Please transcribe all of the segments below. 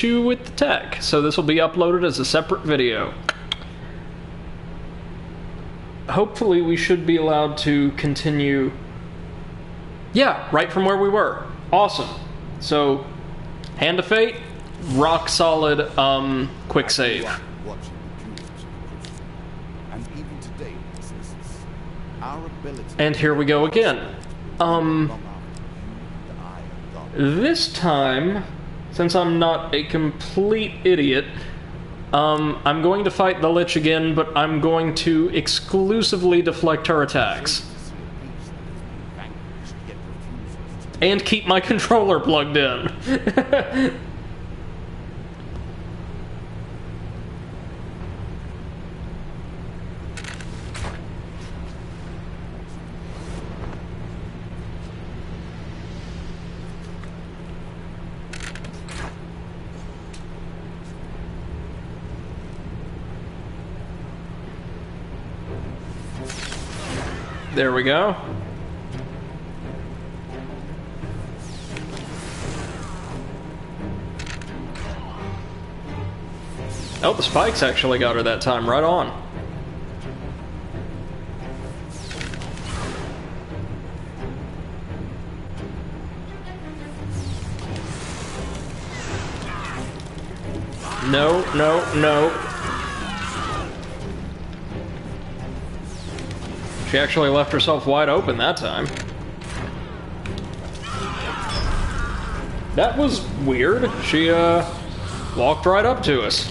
issue with the tech, so this will be uploaded as a separate video. Hopefully we should be allowed to continue. Yeah, right from where we were. Awesome. So, Hand of Fate, rock solid, quick save. And here we go again. This time, since I'm not a complete idiot, I'm going to fight the Lich again, but I'm going to exclusively deflect her attacks. And keep my controller plugged in. There we go. Oh, the spikes actually got her that time, right on. No, no, no. She actually left herself wide open that time. That was weird. She, walked right up to us.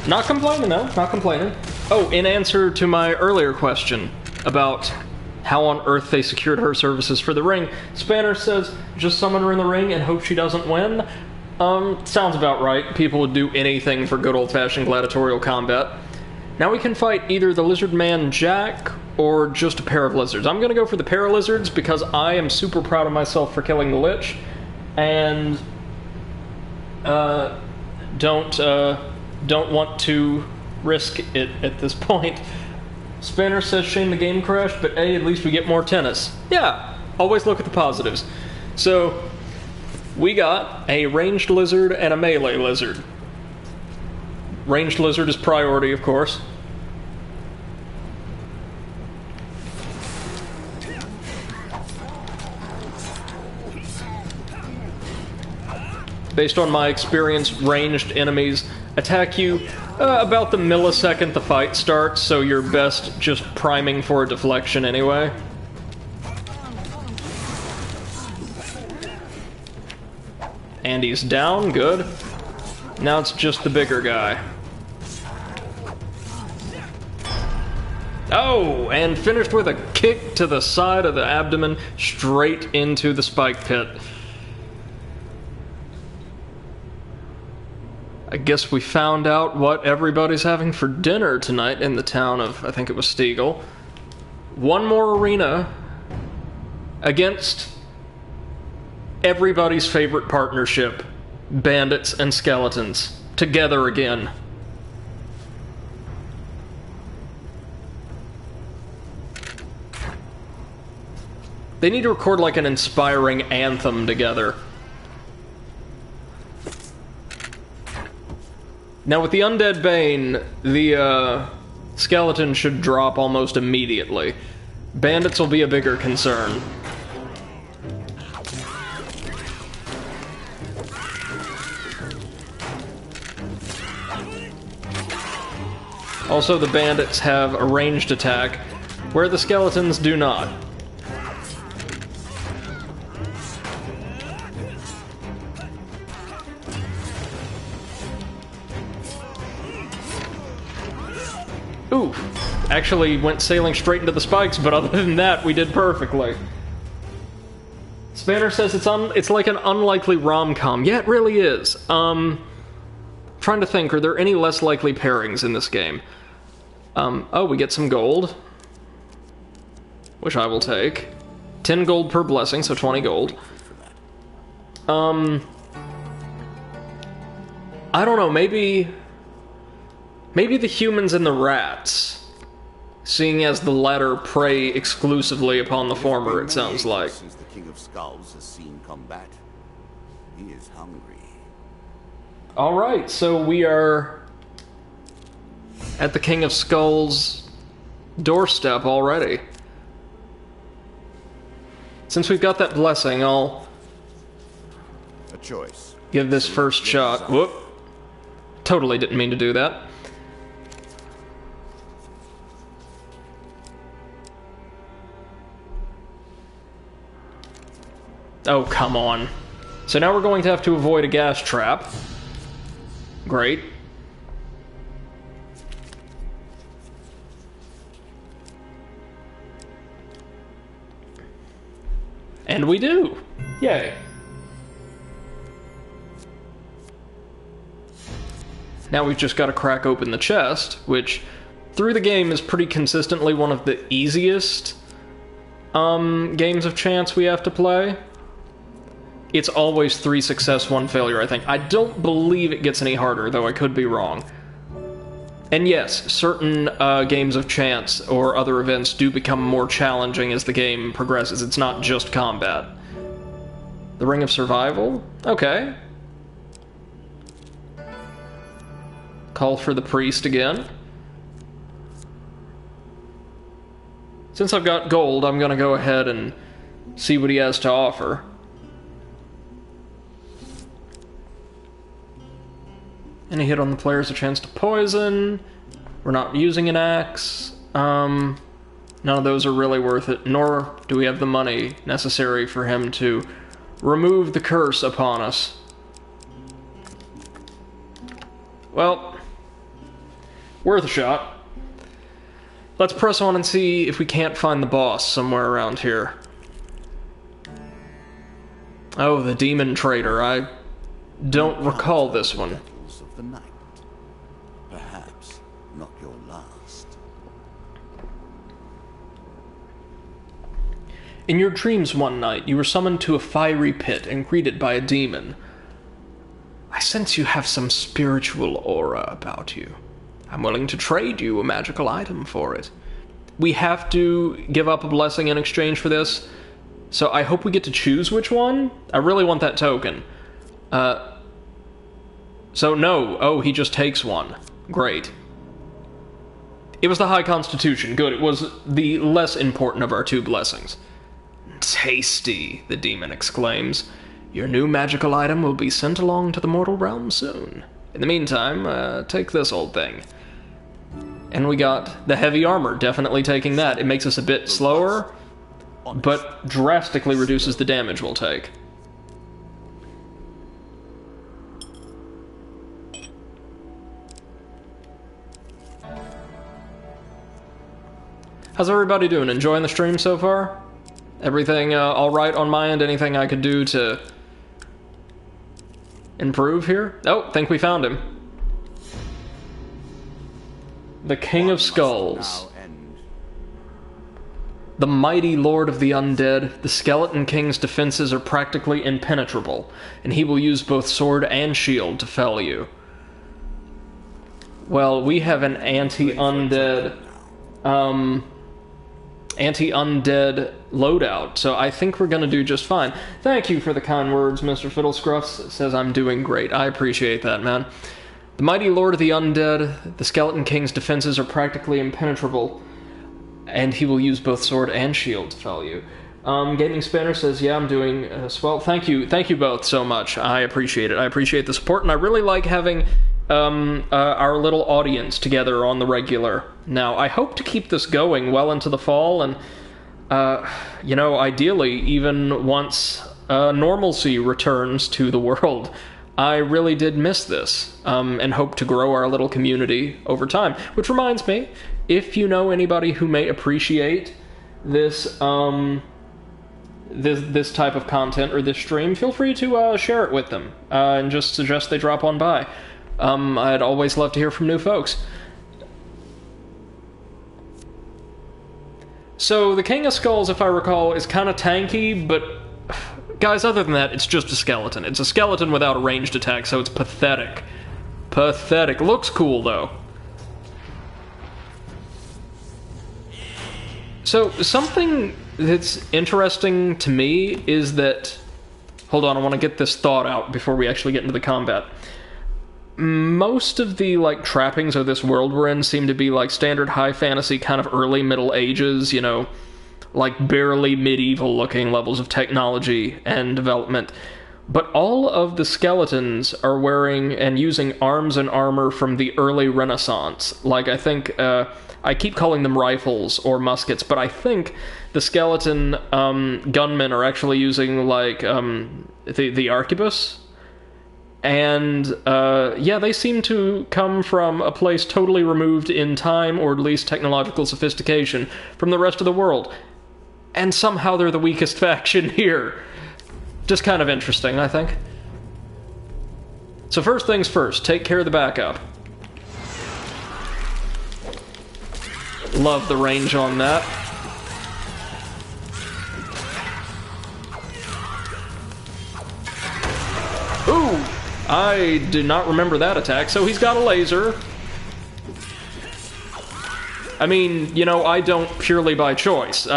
Not complaining, though. Not complaining. Oh, in answer to my earlier question about how on earth they secured her services for the ring, Spanner says, just summon her in the ring and hope she doesn't win. Sounds about right. People would do anything for good old-fashioned gladiatorial combat. Now we can fight either the Lizard Man Jack or just a pair of lizards. I'm gonna go for the pair of lizards because I am super proud of myself for killing the Lich, and don't want to risk it at this point. Spanner says shame the game crashed, but hey, at least we get more tennis. Yeah, always look at the positives. So we got a ranged lizard and a melee lizard. Ranged lizard is priority, of course. Based on my experience, ranged enemies attack you about the millisecond the fight starts, so you're best just priming for a deflection anyway. And he's down, good. Now it's just the bigger guy. Oh, and finished with a kick to the side of the abdomen, straight into the spike pit. I guess we found out what everybody's having for dinner tonight in the town of, I think it was Stiegel. One more arena against everybody's favorite partnership, bandits and skeletons, together again. They need to record like an inspiring anthem together. Now with the Undead Bane, the skeleton should drop almost immediately. Bandits will be a bigger concern. Also, the bandits have a ranged attack, where the skeletons do not. Ooh, actually went sailing straight into the spikes, but other than that, we did perfectly. Spanner says it's like an unlikely rom-com. Yeah, it really is. Trying to think, are there any less likely pairings in this game? Oh, we get some gold, which I will take. 10 gold per blessing, so 20 gold. I don't know, maybe the humans and the rats, seeing as the latter prey exclusively upon the former, it sounds like. Since the King of Skulls has seen combat, he is hungry. Alright, so we are at the King of Skulls' doorstep already. Since we've got that blessing, I'll A choice. give this first shot. Whoop. Totally didn't mean to do that. Oh, come on. So now we're going to have to avoid a gas trap. Great. And we do. Yay. Now we've just got to crack open the chest, which through the game is pretty consistently one of the easiest games of chance we have to play. It's always 3 success, 1 failure, I think. I don't believe it gets any harder, though I could be wrong. And yes, certain games of chance or other events do become more challenging as the game progresses. It's not just combat. The Ring of Survival? Okay. Call for the priest again. Since I've got gold, I'm gonna go ahead and see what he has to offer. Any hit on the player is a chance to poison. We're not using an axe. None of those are really worth it, nor do we have the money necessary for him to remove the curse upon us. Well, worth a shot. Let's press on and see if we can't find the boss somewhere around here. Oh, the demon trader. I don't recall this one. Of the night. Perhaps not your last. In your dreams one night, you were summoned to a fiery pit and greeted by a demon. I sense you have some spiritual aura about you. I'm willing to trade you a magical item for it. We have to give up a blessing in exchange for this, so I hope we get to choose which one. I really want that token. So no. Oh, he just takes one. Great. It was the High Constitution. Good. It was the less important of our 2 blessings. Tasty, the demon exclaims. Your new magical item will be sent along to the mortal realm soon. In the meantime, take this old thing. And we got the heavy armor, definitely taking that. It makes us a bit slower, but drastically reduces the damage we'll take. How's everybody doing? Enjoying the stream so far? Everything alright on my end? Anything I could do to improve here? Oh, think we found him. The King of Skulls. The mighty Lord of the Undead, the Skeleton King's defenses are practically impenetrable, and he will use both sword and shield to fell you. Well, we have an anti-undead loadout, so I think we're gonna do just fine. Thank you for the kind words, Mr. Fiddlescruffs. Says I'm doing great. I appreciate that, man. The mighty Lord of the Undead, the Skeleton King's defenses are practically impenetrable, and he will use both sword and shield to fell you. Gaming Spanner says, yeah, I'm doing well. Thank you both so much. I appreciate it. I appreciate the support, and I really like having our little audience together on the regular. Now, I hope to keep this going well into the fall, and, ideally, even once normalcy returns to the world. I really did miss this, and hope to grow our little community over time. Which reminds me, if you know anybody who may appreciate this, this type of content or this stream, feel free to share it with them, and just suggest they drop on by. I'd always love to hear from new folks. So, the King of Skulls, if I recall, is kind of tanky, but guys, other than that, it's just a skeleton. It's a skeleton without a ranged attack, so it's pathetic. Pathetic. Looks cool, though. So, something that's interesting to me is that... Hold on, I want to get this thought out before we actually get into the combat. most of the, like, trappings of this world we're in seem to be, like, standard high fantasy, kind of early Middle Ages, you know, like, barely medieval-looking levels of technology and development. But all of the skeletons are wearing and using arms and armor from the early Renaissance. Like, I think, I keep calling them rifles or muskets, but I think the skeleton gunmen are actually using, like, the arquebus. And, yeah, they seem to come from a place totally removed in time, or at least technological sophistication, from the rest of the world. And somehow they're the weakest faction here. Just kind of interesting, I think. So first things first, take care of the backup. Love the range on that. Ooh! I do not remember that attack, so he's got a laser. I mean, you know, I don't purely by choice.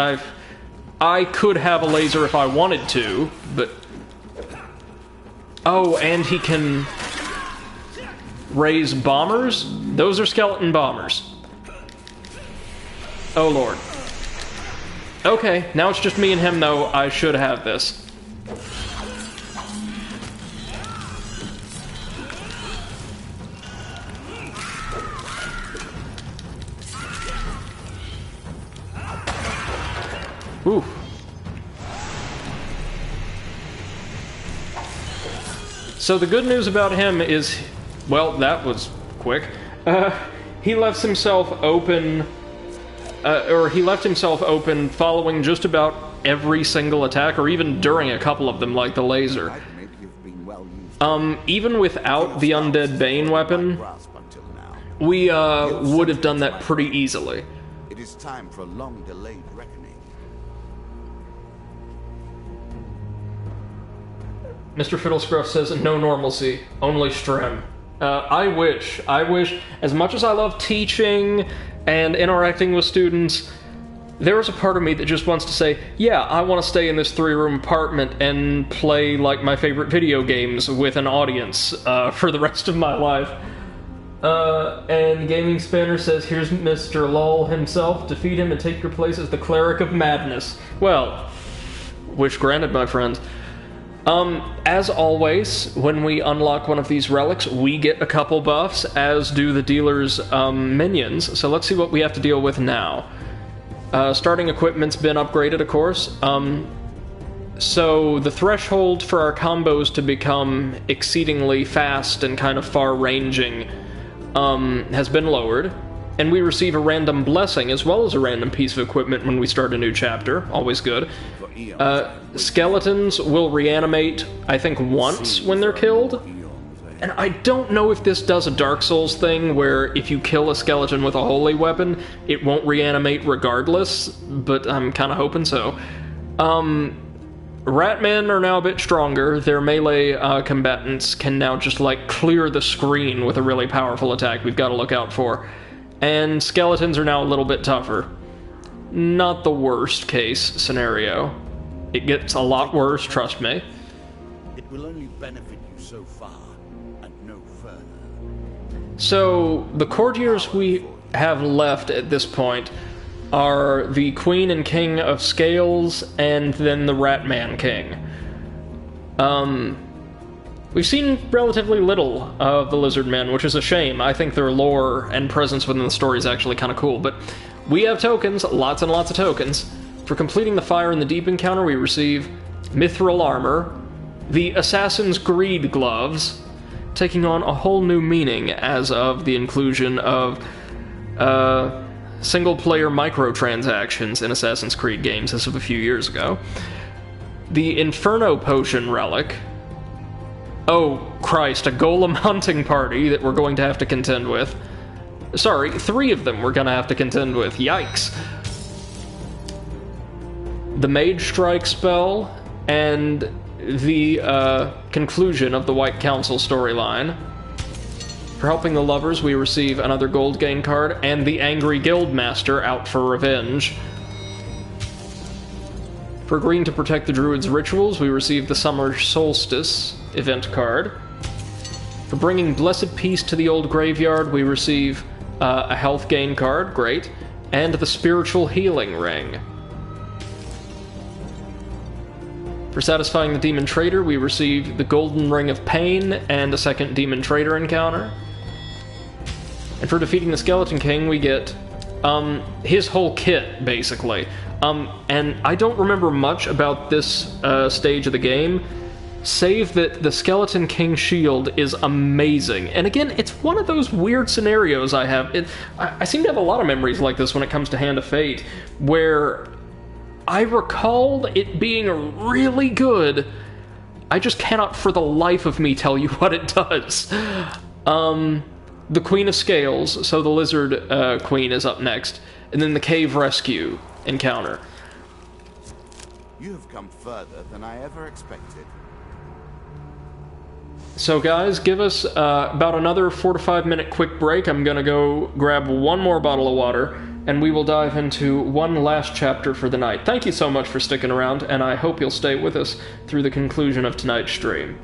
I could have a laser if I wanted to, but... Oh, and he can raise bombers? Those are skeleton bombers. Oh, Lord. Okay, now it's just me and him, though. I should have this. Ooh. So the good news about him is, well, that was quick. He left himself open, following just about every single attack, or even during a couple of them, like the laser. Even without the Undead Bane weapon, we would have done that pretty easily. It is time for a long-delayed reckoning. Mr. Fiddlescruff says, no normalcy, only Strem. I wish. As much as I love teaching and interacting with students, there's a part of me that just wants to say, yeah, I want to stay in this 3-room apartment and play, like, my favorite video games with an audience for the rest of my life. And Gaming Spanner says, here's Mr. Lull himself. Defeat him and take your place as the Cleric of Madness. Well, wish granted, my friend. As always, when we unlock one of these relics, we get a couple buffs, as do the dealer's minions. So let's see what we have to deal with now. Starting equipment's been upgraded, of course. So the threshold for our combos to become exceedingly fast and kind of far-ranging has been lowered. And we receive a random blessing as well as a random piece of equipment when we start a new chapter. Always good. Skeletons will reanimate, I think, once when they're killed. And I don't know if this does a Dark Souls thing where if you kill a skeleton with a holy weapon, it won't reanimate regardless, but I'm kind of hoping so. Ratmen are now a bit stronger. Their melee combatants can now just, like, clear the screen with a really powerful attack we've got to look out for. And skeletons are now a little bit tougher. Not the worst case scenario. It gets a lot worse, trust me. It will only benefit you so far, and no further. So, the courtiers we have left at this point are the Queen and King of Scales, and then the Ratman King. We've seen relatively little of the Lizard Men, which is a shame. I think their lore and presence within the story is actually kind of cool, but we have tokens, lots and lots of tokens. For completing the Fire in the Deep encounter, we receive Mithril Armor, the Assassin's Greed Gloves, taking on a whole new meaning as of the inclusion of single-player microtransactions in Assassin's Creed games as of a few years ago. The Inferno Potion Relic. Oh, Christ, a golem hunting party that we're going to have to contend with. Sorry, 3 of them we're going to have to contend with. Yikes. The Mage Strike spell, and the conclusion of the White Council storyline. For helping the lovers, we receive another gold gain card, and the Angry Guildmaster out for revenge. For agreeing to protect the Druid's rituals, we receive the Summer Solstice event card. For bringing blessed peace to the old graveyard, we receive a health gain card, great, and the spiritual healing ring. For satisfying the demon trader, we receive the golden ring of pain and a second demon trader encounter. And for defeating the Skeleton King, we get his whole kit, basically. And I don't remember much about this stage of the game, save that the Skeleton King shield is amazing. And again, it's one of those weird scenarios I have. I seem to have a lot of memories like this when it comes to Hand of Fate, where I recalled it being really good. I just cannot for the life of me tell you what it does. The Queen of Scales, so the Lizard Queen is up next, and then the Cave Rescue encounter. You have come further than I ever expected. So guys, give us about another 4 to 5 minute quick break. I'm gonna go grab one more bottle of water, and we will dive into one last chapter for the night. Thank you so much for sticking around, and I hope you'll stay with us through the conclusion of tonight's stream.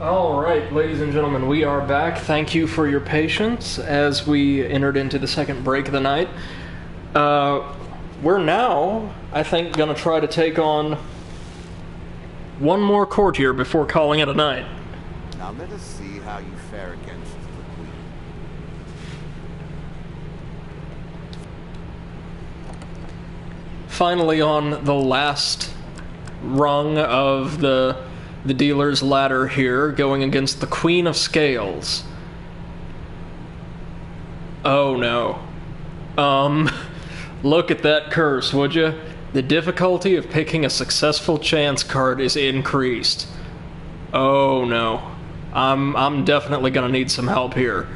Alright, ladies and gentlemen, we are back. Thank you for your patience as we entered into the second break of the night. We're now, I think, going to try to take on one more courtier before calling it a night. Now let us see how you fare against the Queen. Finally on the last rung of the dealer's ladder here, going against the Queen of Scales. Oh no. Look at that curse, would you? The difficulty of picking a successful chance card is increased. Oh no. I'm definitely gonna need some help here.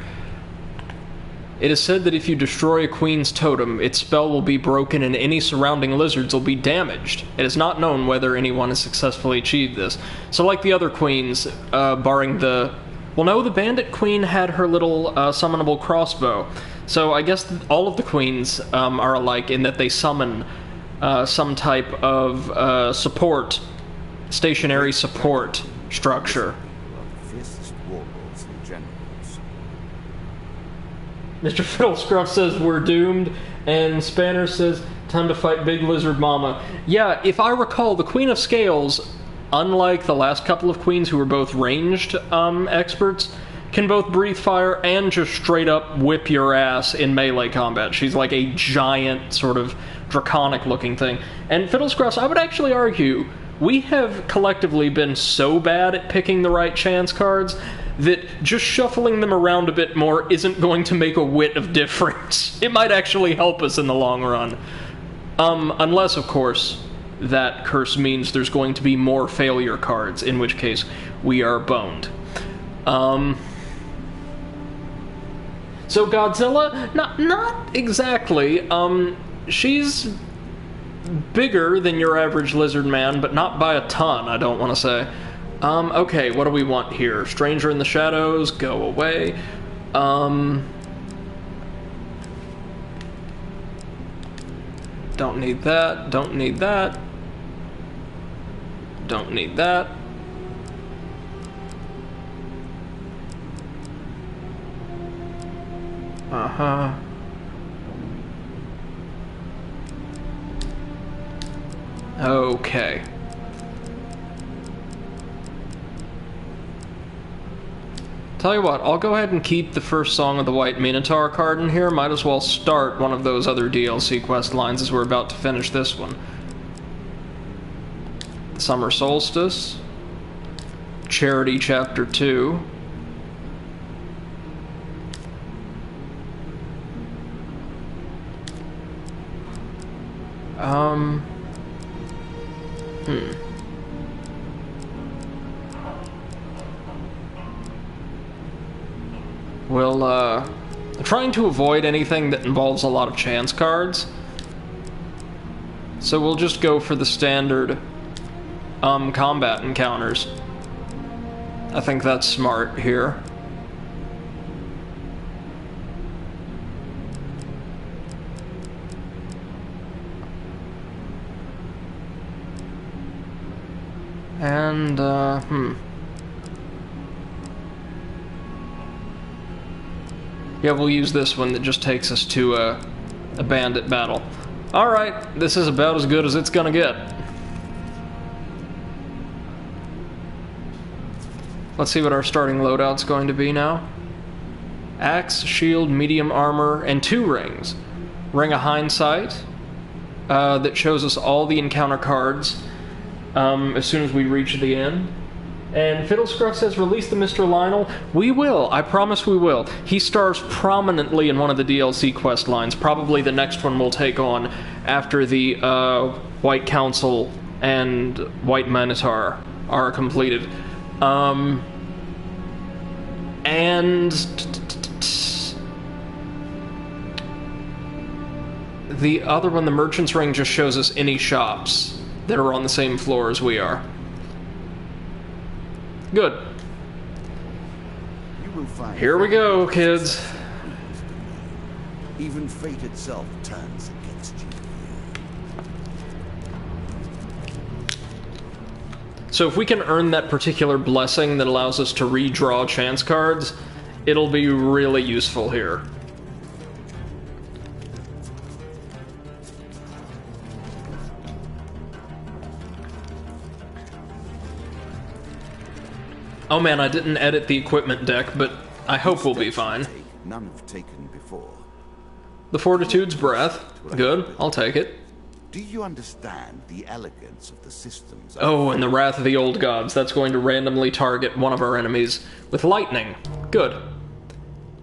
It is said that if you destroy a queen's totem, its spell will be broken and any surrounding lizards will be damaged. It is not known whether anyone has successfully achieved this. So like the other queens, barring the... Well, no, the bandit queen had her little summonable crossbow. So I guess all of the queens are alike in that they summon some type of support, stationary support structure. Fiercest warlords and generals. Mr. Fiddlescruff says we're doomed, and Spanner says time to fight Big Lizard Mama. Yeah, if I recall, the Queen of Scales, unlike the last couple of queens who were both ranged experts, can both breathe fire and just straight up whip your ass in melee combat. She's like a giant, sort of draconic looking thing. And Fiddlescruffs, I would actually argue, we have collectively been so bad at picking the right chance cards that just shuffling them around a bit more isn't going to make a whit of difference. It might actually help us in the long run. Unless, of course, that curse means there's going to be more failure cards, in which case we are boned. So Godzilla, not exactly. She's bigger than your average lizard man, but not by a ton, I don't want to say. Okay, what do we want here? Stranger in the Shadows, go away. Don't need that, don't need that. Don't need that. Uh-huh. Okay. Tell you what, I'll go ahead and keep the first Song of the White Minotaur card in here. Might as well start one of those other DLC quest lines as we're about to finish this one. Summer Solstice. Charity Chapter 2. We'll, I'm trying to avoid anything that involves a lot of chance cards. So we'll just go for the standard, combat encounters. I think that's smart here. And, yeah, we'll use this one that just takes us to a bandit battle. Alright, this is about as good as it's gonna get. Let's see what our starting loadout's going to be now. Axe, shield, medium armor, and 2 rings. Ring of Hindsight, that shows us all the encounter cards as soon as we reach the end. And Fiddlescruff says, release the Mr. Lionel. We will. I promise we will. He stars prominently in one of the DLC quest lines. Probably the next one we'll take on after the White Council and White Minotaur are completed. And the other one, the Merchant's Ring, just shows us any shops that are on the same floor as we are. Good. You will find here we go, kids. Even fate itself turns against you. So if we can earn that particular blessing that allows us to redraw chance cards, it'll be really useful here. Oh man, I didn't edit the equipment deck, but I hope we'll be fine. None have taken before. The Fortitude's Breath. Good, I'll take it. Do you understand the elegance of the systems? Oh, and the Wrath of the Old Gods. That's going to randomly target one of our enemies with lightning. Good.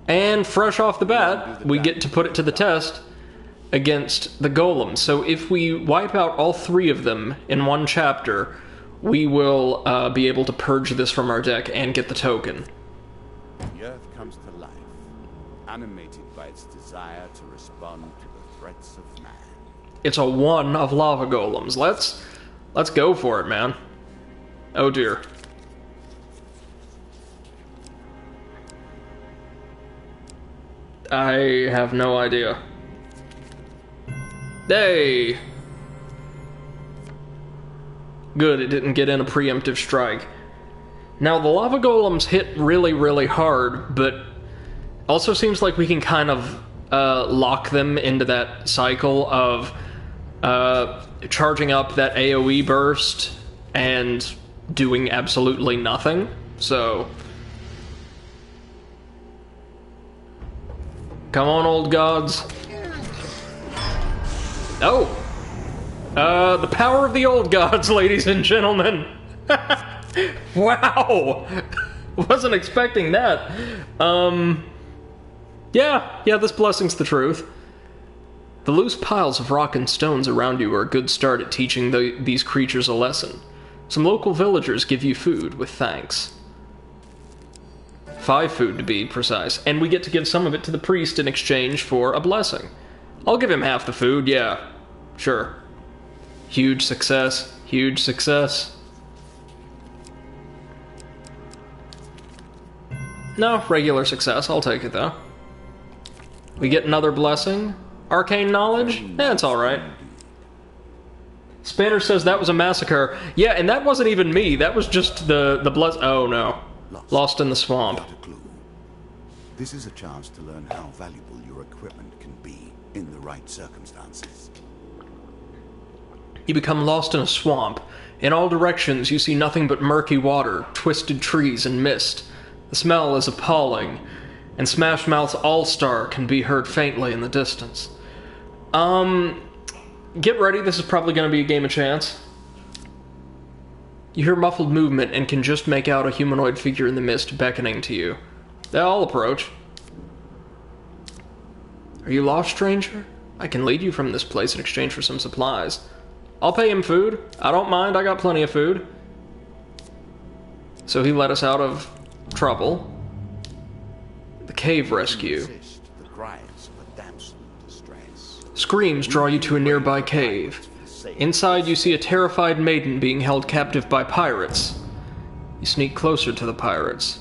And fresh off the bat, we get to put it to the test against the golems. So if we wipe out all three of them in one chapter, we will be able to purge this from our deck and get the token. The earth comes to life, animated by its desire to respond to the threats of man. It's a 1 of lava golems. Let's go for it, man. Oh dear. I have no idea. Hey! Good, it didn't get in a preemptive strike. Now, the lava golems hit really, really hard, but also seems like we can kind of lock them into that cycle of charging up that AoE burst and doing absolutely nothing. So, come on, old gods. Oh! The power of the old gods, ladies and gentlemen. Wow! Wasn't expecting that. Yeah, this blessing's the truth. The loose piles of rock and stones around you are a good start at teaching these creatures a lesson. Some local villagers give you food with thanks. 5 food to be precise, and we get to give some of it to the priest in exchange for a blessing. I'll give him half the food, yeah. Sure. Huge success. Huge success. No, regular success. I'll take it, though. We get another blessing. Arcane knowledge? It's alright. Spanner says that was a massacre. Yeah, and that wasn't even me. That was just the bless... Oh, no. Lost in the swamp. This is a chance to learn how valuable your equipment can be in the right circumstances. You become lost in a swamp. In all directions, you see nothing but murky water, twisted trees, and mist. The smell is appalling, and Smash Mouth's All-Star can be heard faintly in the distance. Get ready, this is probably going to be a game of chance. You hear muffled movement and can just make out a humanoid figure in the mist beckoning to you. I'll approach. Are you lost, stranger? I can lead you from this place in exchange for some supplies. I'll pay him food. I don't mind, I got plenty of food. So he let us out of trouble. The cave rescue. Screams draw you to a nearby cave. Inside you see a terrified maiden being held captive by pirates. You sneak closer to the pirates.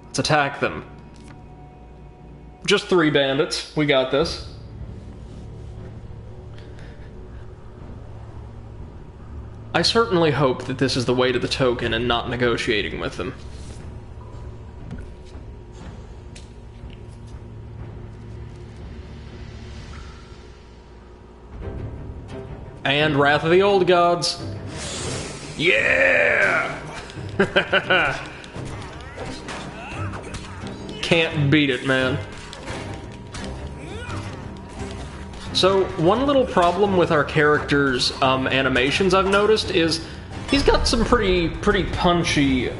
Let's attack them. Just 3 bandits. We got this. I certainly hope that this is the way to the token and not negotiating with them. And Wrath of the Old Gods. Yeah! Can't beat it, man. So, one little problem with our character's animations I've noticed is he's got some pretty punchy,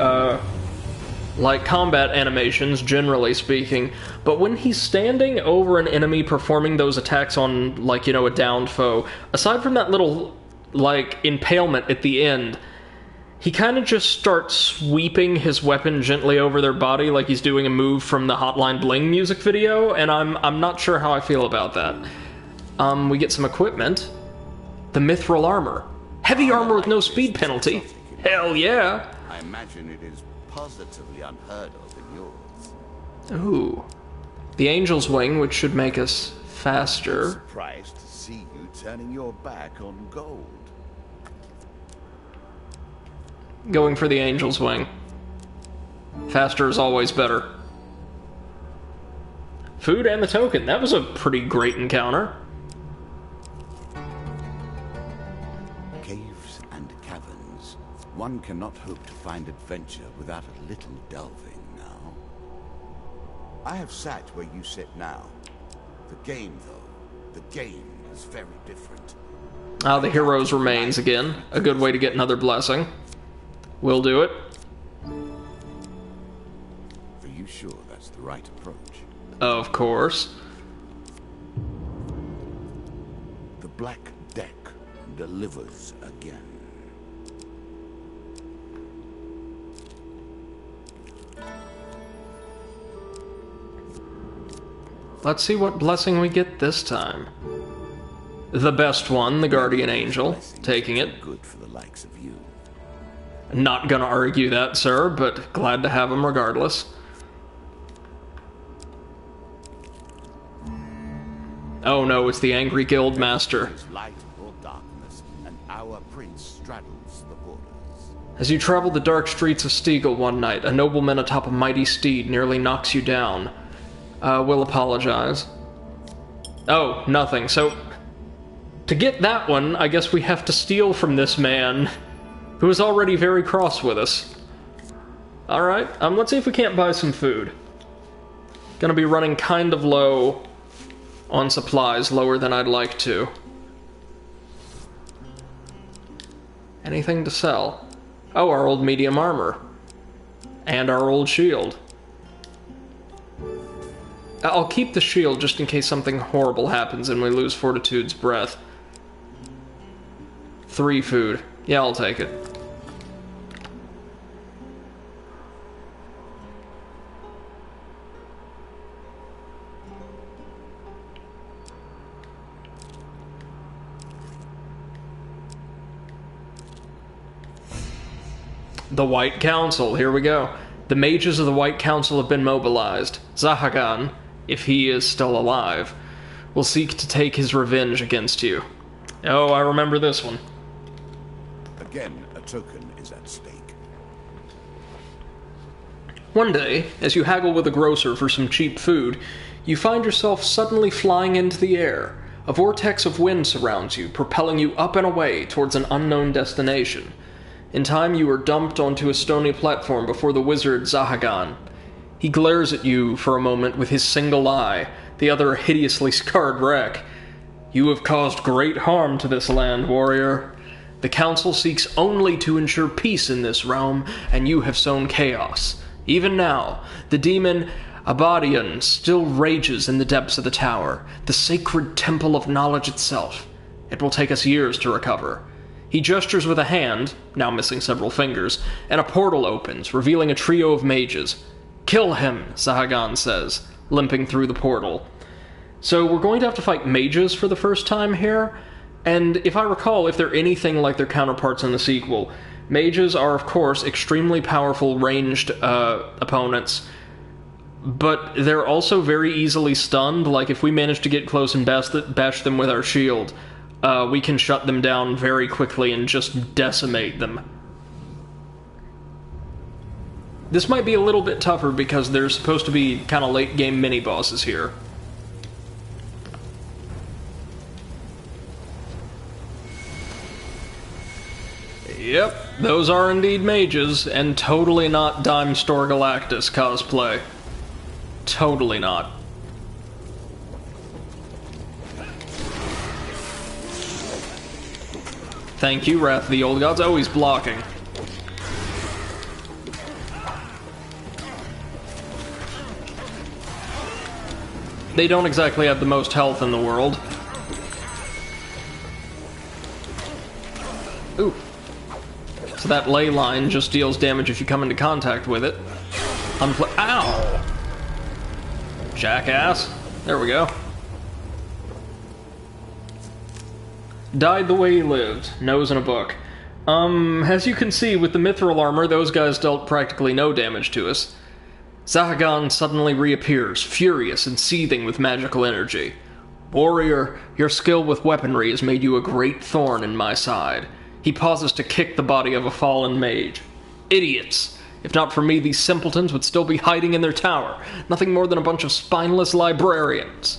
like, combat animations, generally speaking, but when he's standing over an enemy performing those attacks on, like, you know, a downed foe, aside from that little, like, impalement at the end, he kind of just starts sweeping his weapon gently over their body like he's doing a move from the Hotline Bling music video, and I'm not sure how I feel about that. We get some equipment. The Mithril Armor. Heavy armor with no speed penalty. Hell yeah! I imagine it is positively unheard of in yours. Ooh. The Angel's Wing, which should make us faster. I'm surprised to see you turning your back on gold. Going for the Angel's Wing. Faster is always better. Food and the token. That was a pretty great encounter. Caves and caverns. One cannot hope to find adventure without a little delving now. I have sat where you sit now. The game, though, the game is very different. Ah, the hero's remains again. A good way to get another blessing. We'll do it. Are you sure that's the right approach? Of course. The Black Deck delivers again. Let's see what blessing we get this time. The best one, the Guardian Angel, taking it. Good for the likes of you. Not gonna argue that, sir, but glad to have him regardless. Oh no, it's the Angry Guildmaster. Is light or darkness, and our prince straddles the borders. As you travel the dark streets of Stiegel one night, a nobleman atop a mighty steed nearly knocks you down. We'll apologize. Oh, nothing. So, to get that one, I guess we have to steal from this man, who is already very cross with us. Alright, let's see if we can't buy some food. Gonna be running kind of low on supplies, lower than I'd like to. Anything to sell? Oh, our old medium armor. And our old shield. I'll keep the shield just in case something horrible happens and we lose Fortitude's breath. 3 food. Yeah, I'll take it. The White Council, here we go. The mages of the White Council have been mobilized. Zahagan, if he is still alive, will seek to take his revenge against you. Oh, I remember this one. Again, a token is at stake. One day, as you haggle with a grocer for some cheap food, you find yourself suddenly flying into the air. A vortex of wind surrounds you, propelling you up and away towards an unknown destination. In time, you are dumped onto a stony platform before the wizard Zahagan. He glares at you for a moment with his single eye, the other a hideously scarred wreck. You have caused great harm to this land, warrior. The council seeks only to ensure peace in this realm, and you have sown chaos. Even now, the demon Abadian still rages in the depths of the tower, the sacred temple of knowledge itself. It will take us years to recover. He gestures with a hand, now missing several fingers, and a portal opens, revealing a trio of mages. Kill him, Zahagan says, limping through the portal. So we're going to have to fight mages for the first time here, and if I recall, if they're anything like their counterparts in the sequel, mages are, of course, extremely powerful ranged opponents, but they're also very easily stunned. Like, if we manage to get close and bash them with our shield, we can shut them down very quickly and just decimate them. This might be a little bit tougher because there's supposed to be kind of late-game mini-bosses here. Yep, those are indeed mages, and totally not Dime Store Galactus cosplay. Totally not. Thank you, Wrath of the Old Gods. Oh, he's blocking. They don't exactly have the most health in the world. Ooh. So that ley line just deals damage if you come into contact with it. Ow! Jackass. There we go. Died the way he lived. Nose in a book. As you can see, with the mithril armor, those guys dealt practically no damage to us. Zahagan suddenly reappears, furious and seething with magical energy. Warrior, your skill with weaponry has made you a great thorn in my side. He pauses to kick the body of a fallen mage. idiots. If not for me, these simpletons would still be hiding in their tower. Nothing more than a bunch of spineless librarians.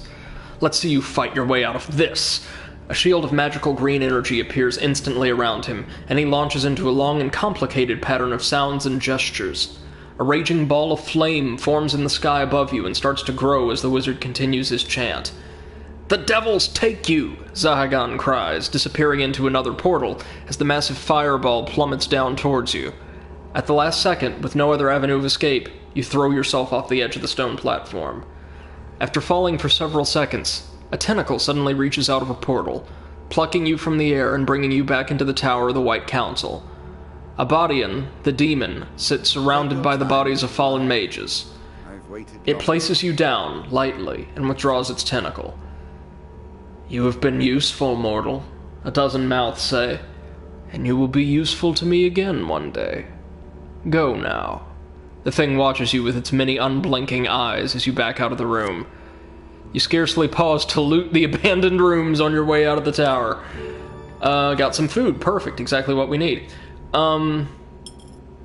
Let's see you fight your way out of this. A shield of magical green energy appears instantly around him, and he launches into a long and complicated pattern of sounds and gestures. A raging ball of flame forms in the sky above you and starts to grow as the wizard continues his chant. "The devils take you!" Zahagan cries, disappearing into another portal as the massive fireball plummets down towards you. At the last second, with no other avenue of escape, you throw yourself off the edge of the stone platform. After falling for several seconds, a tentacle suddenly reaches out of a portal, plucking you from the air and bringing you back into the Tower of the White Council. Abadian, the demon, sits surrounded by the bodies of fallen mages. It places you down, lightly, and withdraws its tentacle. "You have been useful, mortal," a dozen mouths say, "and you will be useful to me again one day. Go now." The thing watches you with its many unblinking eyes as you back out of the room. You scarcely pause to loot the abandoned rooms on your way out of the tower. Got some food. Perfect. Exactly what we need. The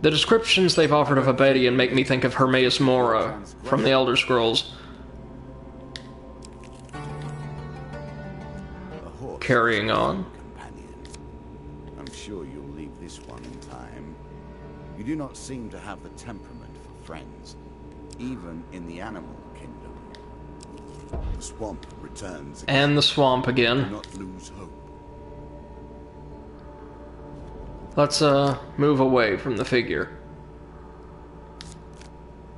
descriptions they've offered of Abadian make me think of Hermaeus Mora from the Elder Scrolls. Carrying on. Companion. I'm sure you'll leave this one in time. You do not seem to have the temperament for friends, even in the animal kingdom. The swamp returns again. And the swamp again. Do not lose hope. Let's move away from the figure.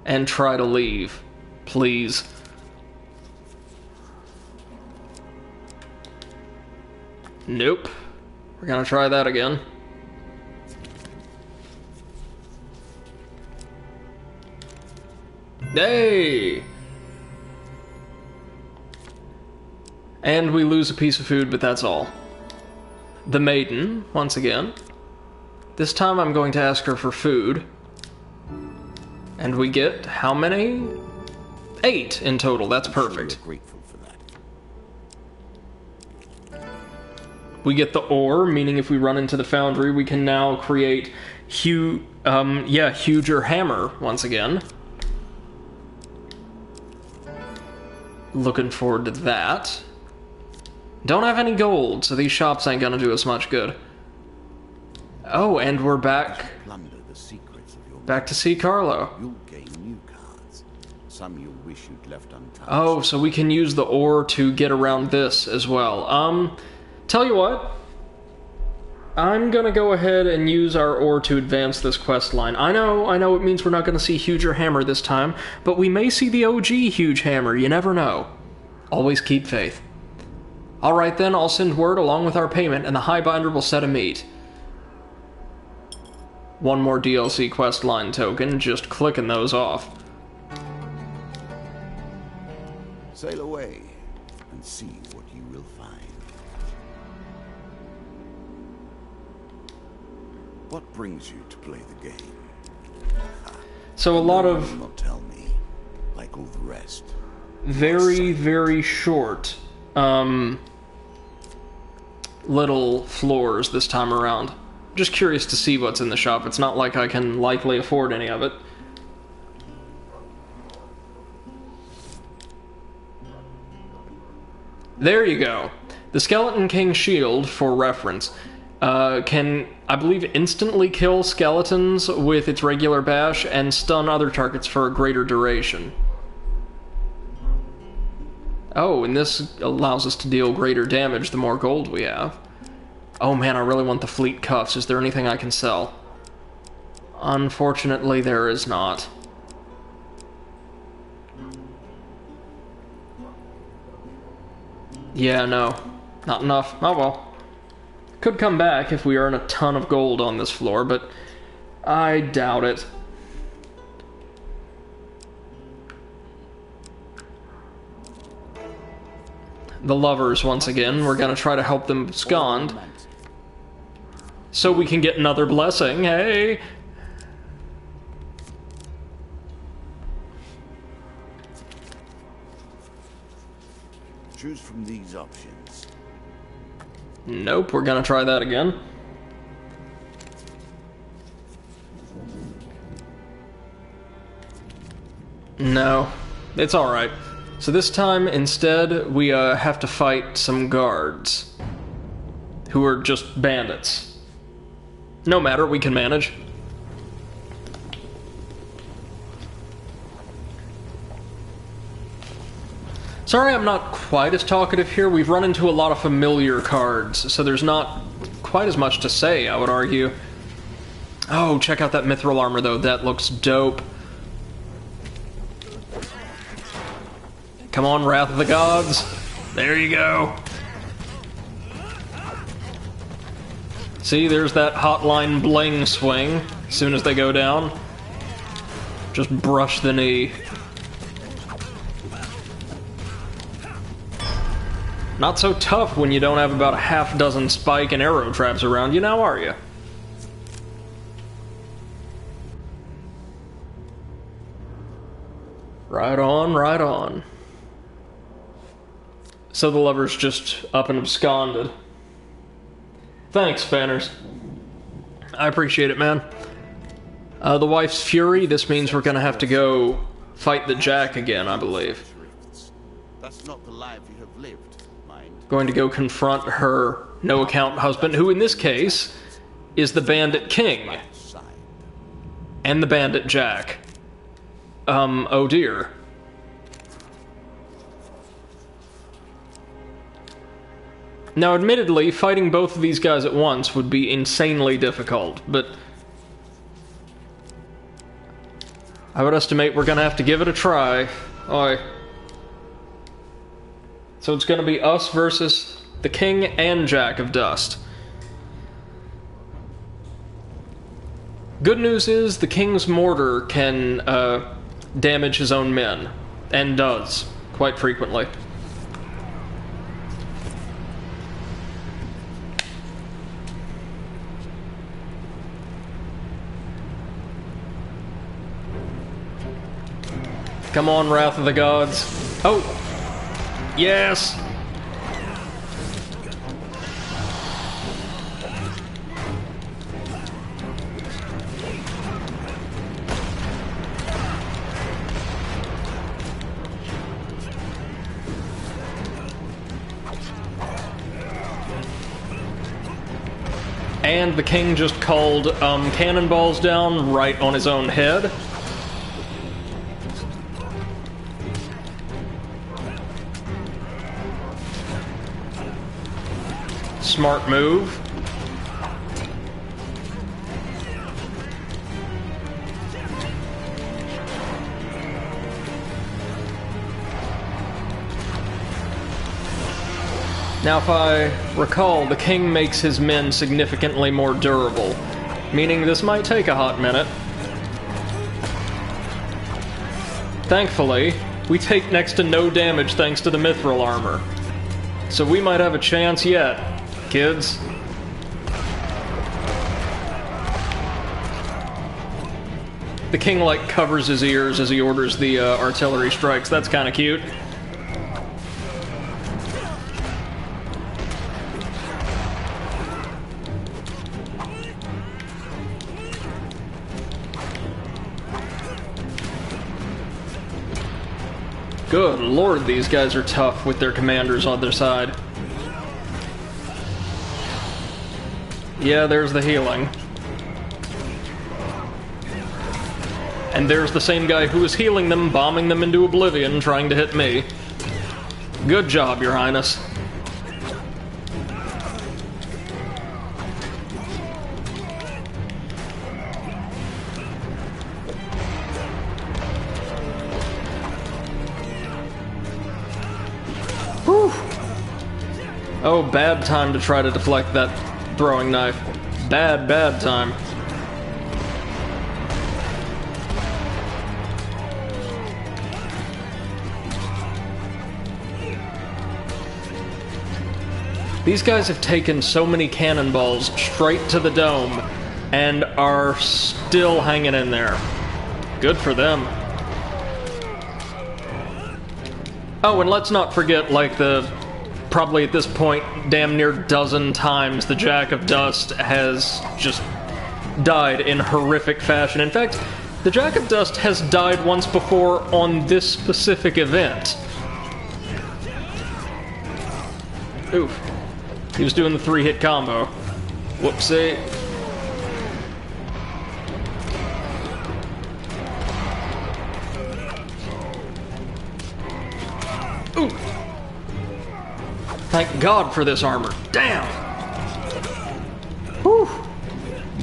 And try to leave. Please. Nope. We're gonna try that again. Hey! And we lose a piece of food, but that's all. The maiden, once again. This time I'm going to ask her for food. And we get how many? 8 in total. That's perfect. I'm grateful for that. We get the ore, meaning if we run into the foundry, we can now create huger hammer once again. Looking forward to that. Don't have any gold, so these shops ain't gonna do us much good. Oh, and we're back. Plunder the secrets of your Back to see Carlo. You'll gain new cards. Some you'll wish you'd left untouched. Oh, so we can use the ore to get around this as well. Tell you what. I'm gonna go ahead and use our ore to advance this quest line. I know it means we're not gonna see Huger Hammer this time, but we may see the OG Huge Hammer, you never know. Always keep faith. Alright then, I'll send word along with our payment, and the Highbinder will set a meet. One more DLC quest line token, just clicking those off. Sail away and see what you will find. What brings you to play the game? So a lot You of will not tell me, like all the rest. very, very short, little floors this time around. Just curious to see what's in the shop. It's not like I can likely afford any of it. There you go. The Skeleton King shield, for reference, can, I believe, instantly kill skeletons with its regular bash and stun other targets for a greater duration. Oh, and this allows us to deal greater damage the more gold we have. Oh man, I really want the fleet cuffs. Is there anything I can sell? Unfortunately, there is not. Yeah, no. Not enough. Oh well. Could come back if we earn a ton of gold on this floor, but I doubt it. The lovers, once again. We're gonna try to help them abscond. So we can get another blessing, hey! Choose from these options. Nope, we're gonna try that again. No, it's alright. So this time, instead, we have to fight some guards. Who are just bandits. No matter, we can manage. Sorry I'm not quite as talkative here. We've run into a lot of familiar cards, so there's not quite as much to say, I would argue. Oh, check out that mithril armor, though. That looks dope. Come on, Wrath of the Gods. There you go. See, there's that hotline bling swing. As soon as they go down, just brush the knee. Not so tough when you don't have about a half dozen spike and arrow traps around you now, are you? Right on, right on. So the lover's just up and absconded. Thanks, Fanners. I appreciate it, man. The wife's fury, this means we're gonna have to go fight the Jack again, I believe. That's not the life you have lived. Going to go confront her no-account husband, who in this case is the Bandit King. And the Bandit Jack. Oh dear. Now, admittedly, fighting both of these guys at once would be insanely difficult, but I would estimate we're gonna have to give it a try. Oi. So it's going to be us versus the King and Jack of Dust. Good news is the King's mortar can damage his own men, and does, quite frequently. Come on, Wrath of the Gods. Oh! Yes! And the King just called cannonballs down right on his own head. Smart move. Now, if I recall, the King makes his men significantly more durable, meaning this might take a hot minute. Thankfully, we take next to no damage thanks to the mithril armor, so we might have a chance yet. Kids. The King, like, covers his ears as he orders the artillery strikes. That's kind of cute. Good lord, these guys are tough with their commanders on their side. Yeah, there's the healing. And there's the same guy who was healing them, bombing them into oblivion, trying to hit me. Good job, Your Highness. Whew. Oh, bad time to try to deflect that throwing knife. Bad time. These guys have taken so many cannonballs straight to the dome and are still hanging in there. Good for them. Oh, and let's not forget, like, probably at this point, damn near dozen times the Jack of Dust has just died in horrific fashion. In fact, The Jack of Dust has died once before on this specific event. Oof. He was doing the 3-hit combo. Whoopsie. Ooh. Thank God for this armor. Damn! Whew.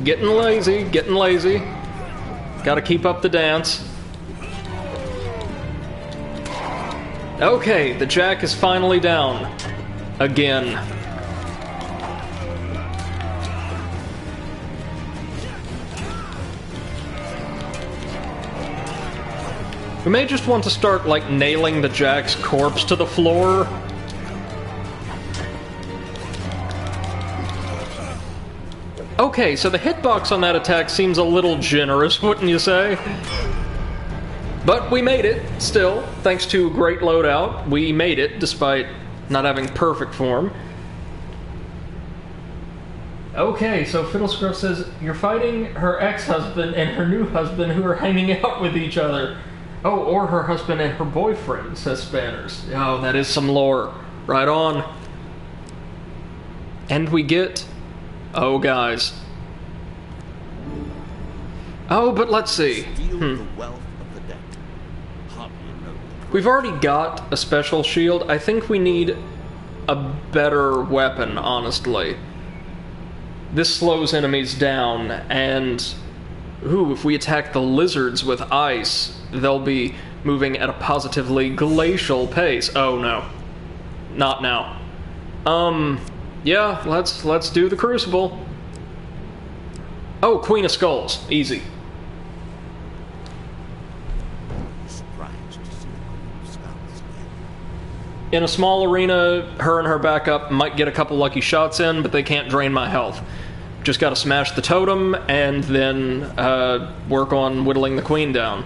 Getting lazy, getting lazy. Gotta keep up the dance. Okay, the Jack is finally down. Again. We may just want to start, like, nailing the Jack's corpse to the floor. Okay, so the hitbox on that attack seems a little generous, wouldn't you say? But we made it, still. Thanks to great loadout, we made it, despite not having perfect form. Okay, so Fiddlescruff says, you're fighting her ex-husband and her new husband who are hanging out with each other. Oh, or her husband and her boyfriend, says Spanners. Oh, that is some lore. Right on. And we get... Oh, guys. Oh, but let's see. We've already got a special shield. I think we need a better weapon, honestly. This slows enemies down, and... Ooh, if we attack the lizards with ice, they'll be moving at a positively glacial pace. Oh, no. Not now. Yeah, let's do the Crucible. Oh, Queen of Skulls. Easy. In a small arena, her and her backup might get a couple lucky shots in, but they can't drain my health. Just gotta smash the totem, and then work on whittling the queen down.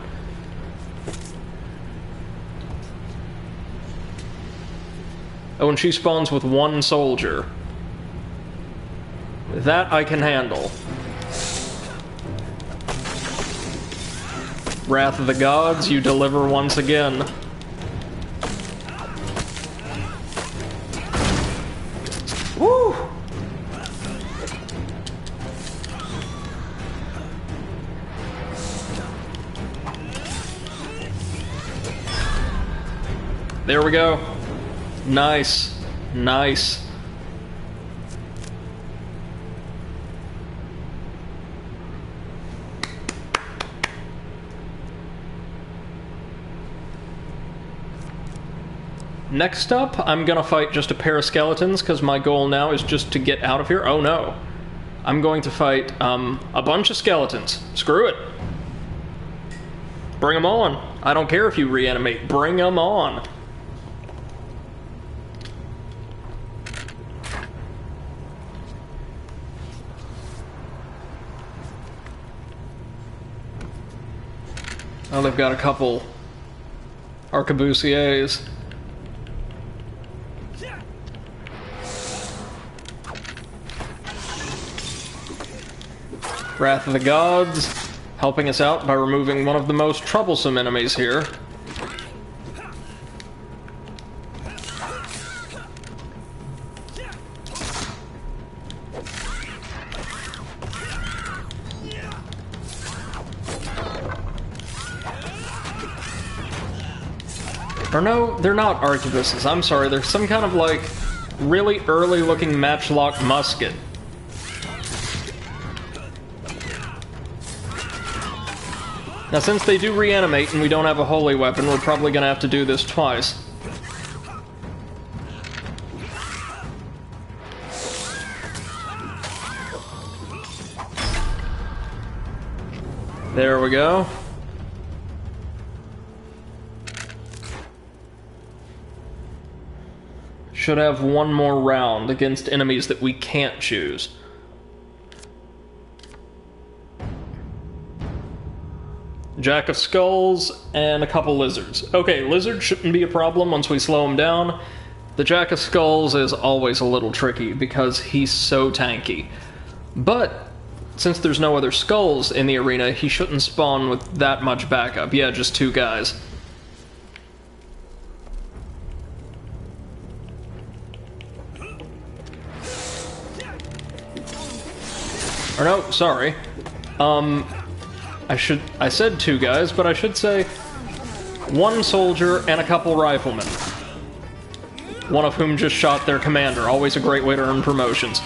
Oh, and she spawns with one soldier. That I can handle. Wrath of the Gods, you deliver once again. Woo! There we go. Nice. Nice. Next up, I'm gonna fight just a pair of skeletons, because my goal now is just to get out of here. Oh no. I'm going to fight a bunch of skeletons. Screw it. Bring them on. I don't care if you reanimate. Bring them on. Oh, they've got a couple arquebusiers. Wrath of the Gods, helping us out by removing one of the most troublesome enemies here. Or no, they're not arquebuses, I'm sorry, they're some kind of, like, really early-looking matchlock musket. Now, since they do reanimate and we don't have a holy weapon, we're probably gonna have to do this twice. There we go. Should have one more round against enemies that we can't choose. Jack of Skulls and a couple lizards. Okay, lizards shouldn't be a problem once we slow him down. The Jack of Skulls is always a little tricky because he's so tanky. But since there's no other skulls in the arena, he shouldn't spawn with that much backup. Yeah, just 2 guys. Or no, sorry. I said 2 guys, but I should say 1 soldier and a couple riflemen. One of whom just shot their commander. Always a great way to earn promotions.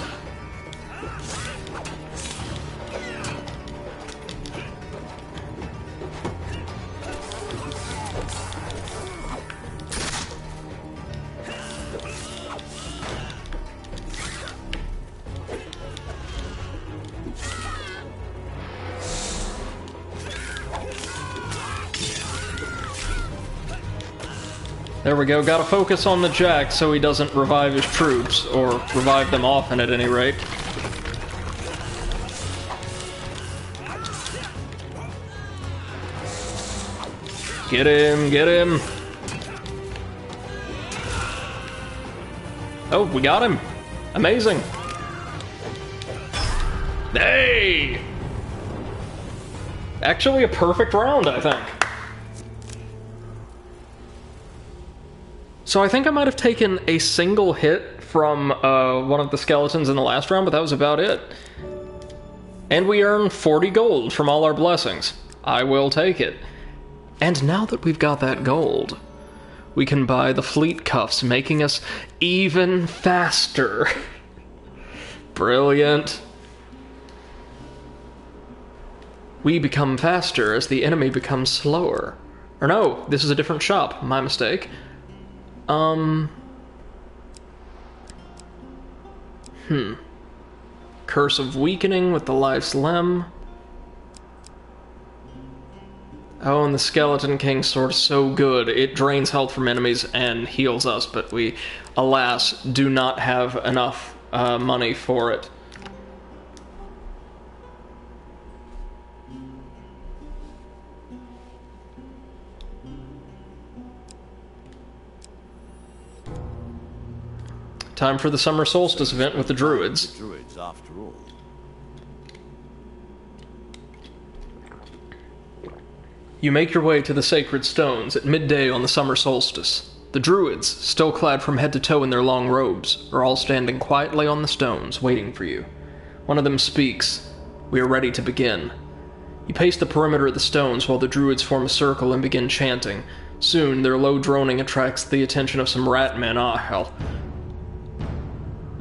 There we go, gotta focus on the Jack so he doesn't revive his troops, or revive them often at any rate. Get him, get him! Oh, we got him! Amazing! Hey! Actually a perfect round, I think. So I think I might have taken a single hit from one of the skeletons in the last round, but that was about it. And we earn 40 gold from all our blessings. I will take it. And now that we've got that gold, we can buy the fleet cuffs, making us even faster. Brilliant. We become faster as the enemy becomes slower. Or no, this is a different shop. My mistake. Curse of Weakening with the Life's Lem. Oh, and the Skeleton King's sword is so good. It drains health from enemies and heals us, but we, alas, do not have enough money for it. Time for the Summer Solstice event with the Druids. The Druids, after all. You make your way to the Sacred Stones at midday on the Summer Solstice. The Druids, still clad from head to toe in their long robes, are all standing quietly on the stones, waiting for you. One of them speaks. We are ready to begin. You pace the perimeter of the stones while the Druids form a circle and begin chanting. Soon, their low droning attracts the attention of some rat men. Ah, hell.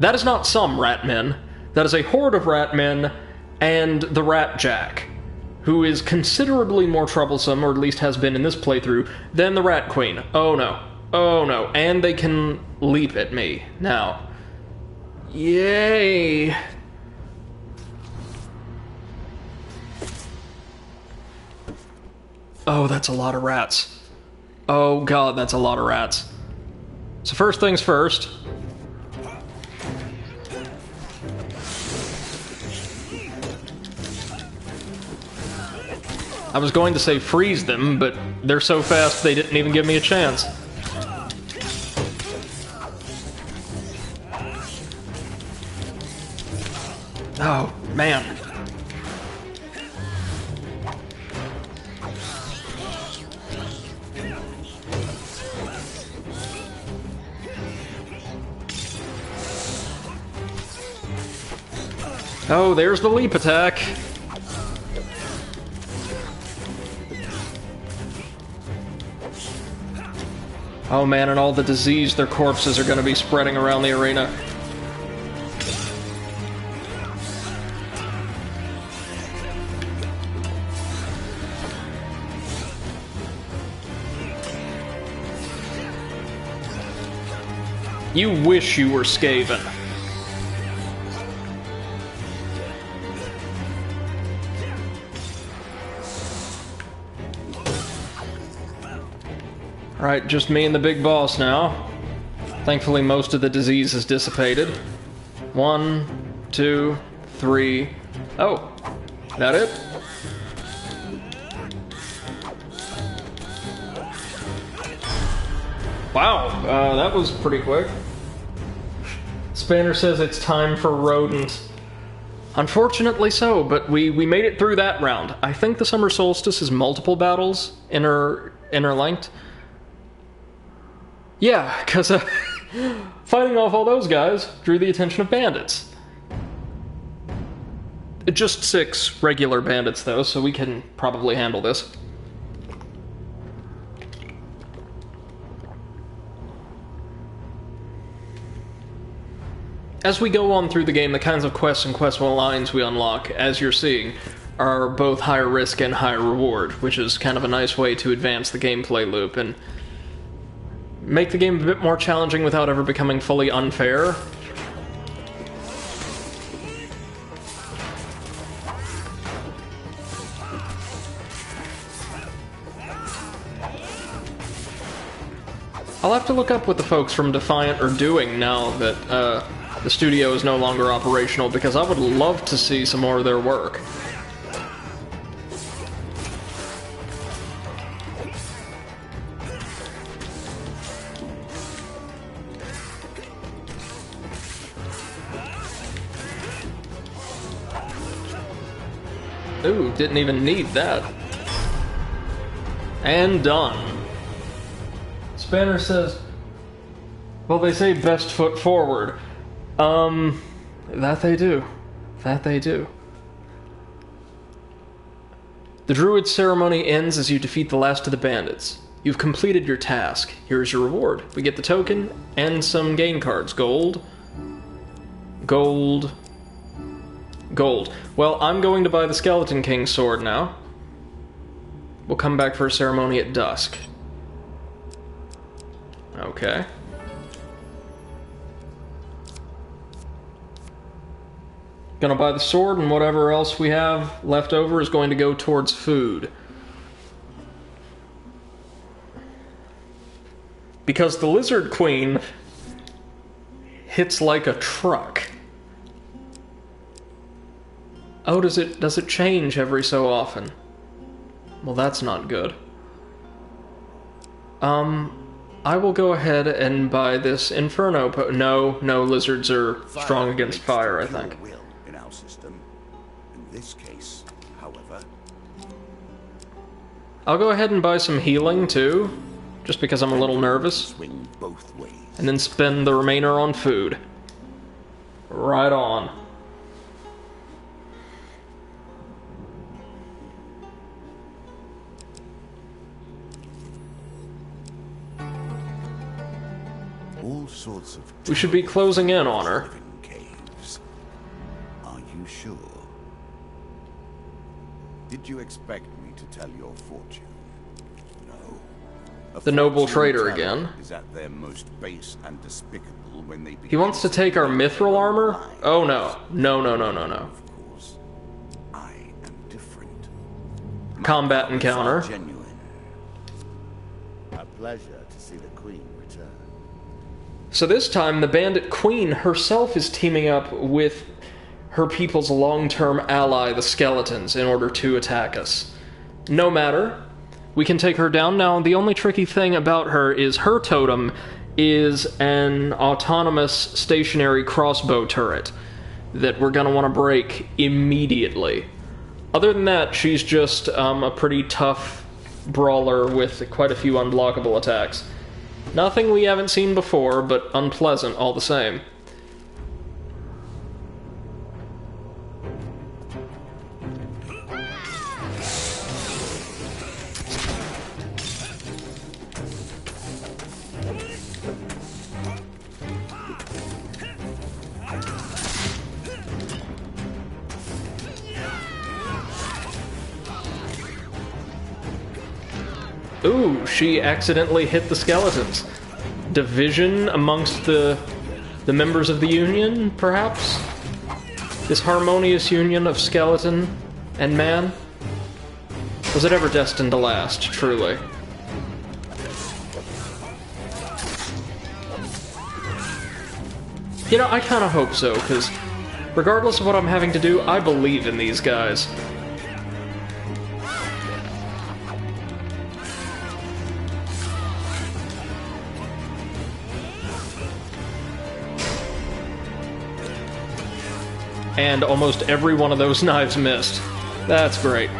That is not some rat men. That is a horde of rat men and the Rat Jack, who is considerably more troublesome, or at least has been in this playthrough, than the Rat Queen. Oh no. Oh no. And they can leap at me. Now. Yay. Oh, that's a lot of rats. Oh god, that's a lot of rats. So first things first. I was going to say freeze them, but they're so fast they didn't even give me a chance. Oh, man. Oh, there's the leap attack. Oh man, and all the disease, their corpses are going to be spreading around the arena. You wish you were Skaven. Alright, just me and the big boss now. Thankfully, most of the disease has dissipated. 1, 2, 3. Oh, that it? Wow, that was pretty quick. Spanner says it's time for rodent. Unfortunately so, but we made it through that round. I think the Summer Solstice is multiple battles interlinked. Yeah, because fighting off all those guys drew the attention of bandits. Just 6 regular bandits, though, so we can probably handle this. As we go on through the game, the kinds of quests and questable lines we unlock, as you're seeing, are both higher risk and higher reward, which is kind of a nice way to advance the gameplay loop and make the game a bit more challenging without ever becoming fully unfair. I'll have to look up what the folks from Defiant are doing now that the studio is no longer operational, because I would love to see some more of their work. Ooh, didn't even need that. And done. Spanner says, well, they say best foot forward. That they do. That they do. The Druid ceremony ends as you defeat the last of the bandits. You've completed your task. Here's your reward. We get the token and some gain cards. Gold. Gold. Gold. Well, I'm going to buy the Skeleton King's sword now. We'll come back for a ceremony at dusk. Okay. Gonna buy the sword, and whatever else we have left over is going to go towards food. Because the Lizard Queen hits like a truck. Oh, does it change every so often? Well, that's not good. I will go ahead and buy this Inferno No, lizards are strong against fire, I think. In our system. In this case, however, I'll go ahead and buy some healing, too, just because I'm a little nervous. swing both ways. And then spend the remainder on food. Right on. All sorts of We should be closing in on her. living caves. Are you sure? Did you expect me to tell your fortune? No. A The noble fortune trader teller again. Is at their most base and despicable when they He wants to take our mithril armor? Oh no. No. Of course, I am different. Combat My powers are encounter. genuine. A pleasure to see the queen return. So this time, the bandit queen herself is teaming up with her people's long-term ally, the skeletons, in order to attack us. No matter. We can take her down. Now, the only tricky thing about her is her totem is an autonomous stationary crossbow turret that we're going to want to break immediately. Other than that, she's just a pretty tough brawler with quite a few unblockable attacks. Nothing we haven't seen before, but unpleasant all the same. Ooh, she accidentally hit the skeletons. Division amongst the members of the Union, perhaps? This harmonious union of skeleton and man? Was it ever destined to last, truly? You know, I kinda hope so, because regardless of what I'm having to do, I believe in these guys. and almost every one of those knives missed. That's great.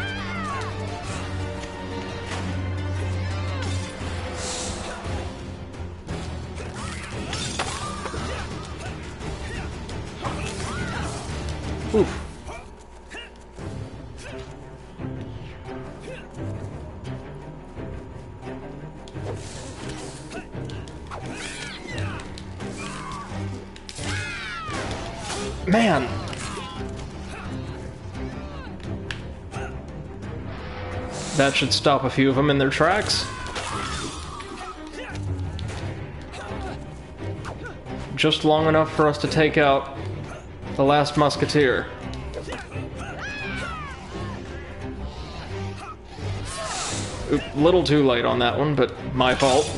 Oof. Man. That should stop a few of them in their tracks. Just long enough for us to take out the last musketeer. Oop, little too late on that one, but my fault.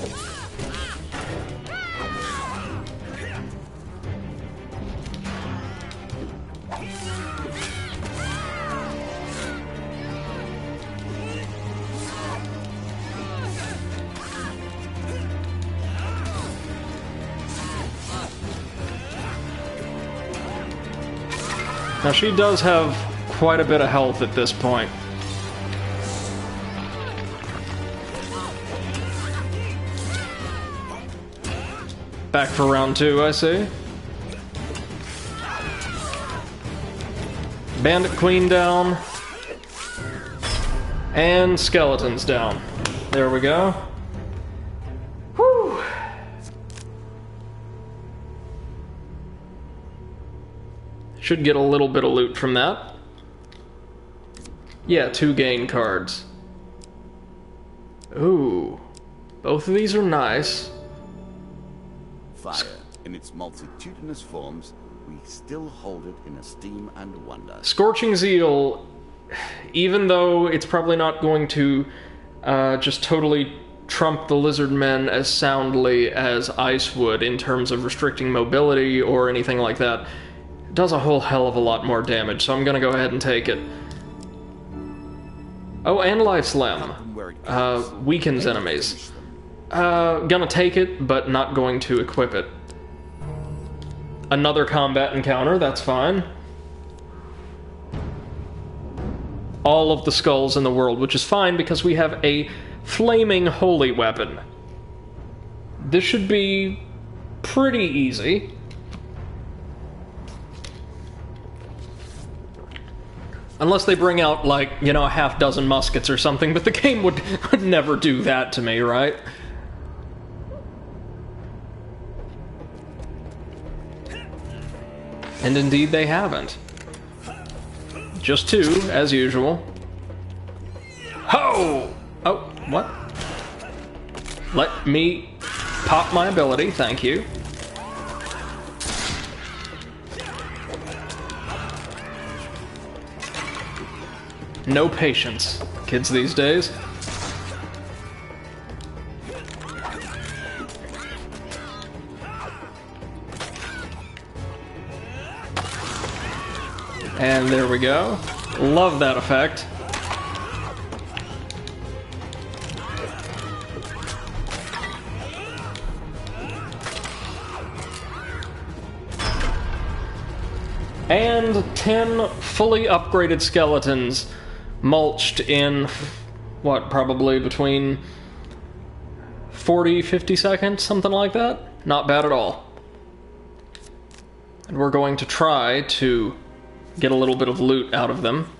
Now she does have quite a bit of health at this point. Back for round 2, I see. Bandit Queen down. And Skeletons down. There we go. Whew. Should get a little bit of loot from that. Yeah, 2 gain cards. Ooh. Both of these are nice. Fire, in its multitudinous forms, we still hold it in esteem and wonder. Scorching Zeal, even though it's probably not going to just totally trump the lizard men as soundly as ice would in terms of restricting mobility or anything like that, does a whole hell of a lot more damage, so I'm gonna go ahead and take it. Oh, and Life Slam. Weakens enemies. Gonna take it, but not going to equip it. Another combat encounter, that's fine. All of the skulls in the world, which is fine because we have a flaming holy weapon. This should be pretty easy. Unless they bring out, like, you know, a half dozen muskets or something, but the game would never do that to me, right? And indeed they haven't. Just 2, as usual. Ho! Oh, what? Let me pop my ability, thank you. No patience, kids these days. And there we go. Love that effect. And 10 fully upgraded skeletons mulched in, what, probably between 40-50 seconds, something like that? Not bad at all. And we're going to try to get a little bit of loot out of them.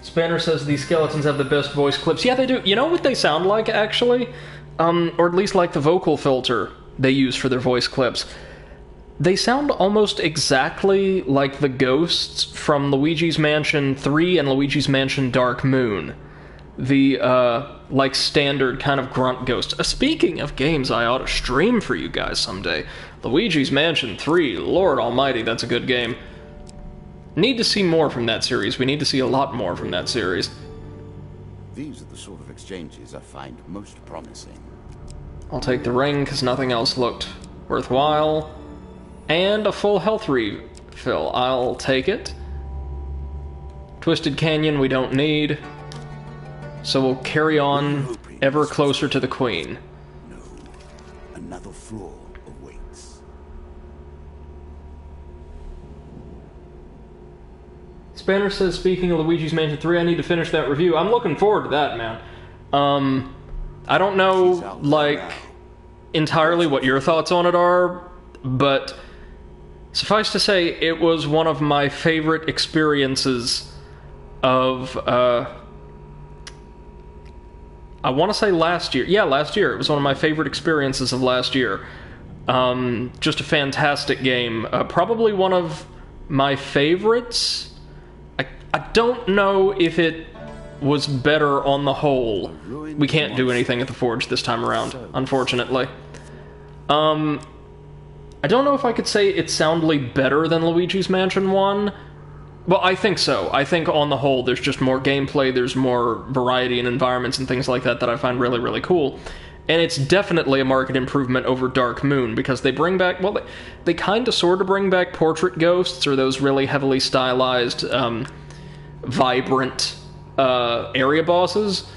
Spanner says these skeletons have the best voice clips. Yeah, they do. You know what they sound like, actually? Or at least like the vocal filter they use for their voice clips. They sound almost exactly like the ghosts from Luigi's Mansion 3 and Luigi's Mansion Dark Moon. The, like, standard kind of grunt ghost. Speaking of games I ought to stream for you guys someday. Luigi's Mansion 3, Lord almighty, that's a good game. Need to see more from that series. We need to see a lot more from that series. These are the sort of exchanges I find most promising. I'll take the ring, because nothing else looked worthwhile. And a full health refill. I'll take it. Twisted Canyon we don't need. So we'll carry on ever closer to the Queen. No, a floor awaits. Spanner says, speaking of Luigi's Mansion 3, I need to finish that review. I'm looking forward to that, man. I don't know, like, entirely what your thoughts on it are, but suffice to say, it was one of my favorite experiences of, I want to say last year. Yeah, last year. It was one of my favorite experiences of last year. Just a fantastic game. Probably one of my favorites. I don't know if it was better on the whole. We can't do anything at the Forge this time around, unfortunately. I don't know if I could say it's soundly better than Luigi's Mansion 1. Well, I think so. I think on the whole there's just more gameplay, there's more variety in environments and things like that that I find really, really cool. And it's definitely a marked improvement over Dark Moon, because they bring back, well, they kind of sort of bring back portrait ghosts, or those really heavily stylized, vibrant area bosses.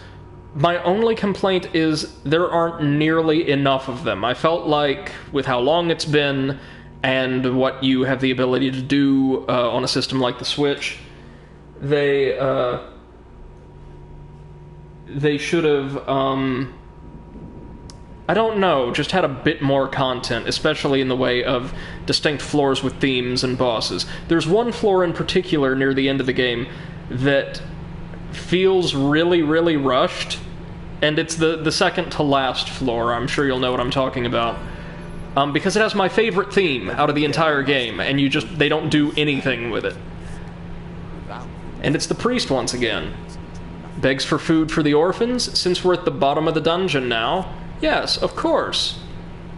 My only complaint is there aren't nearly enough of them. I felt like, with how long it's been, and what you have the ability to do on a system like the Switch, they should have, I don't know, just had a bit more content, especially in the way of distinct floors with themes and bosses. There's one floor in particular near the end of the game that feels really, really rushed, and it's the second to last floor. I'm sure you'll know what I'm talking about. Because it has my favorite theme out of the entire game, and they don't do anything with it. And it's the priest once again. Begs for food for the orphans. Since we're at the bottom of the dungeon now, yes, of course.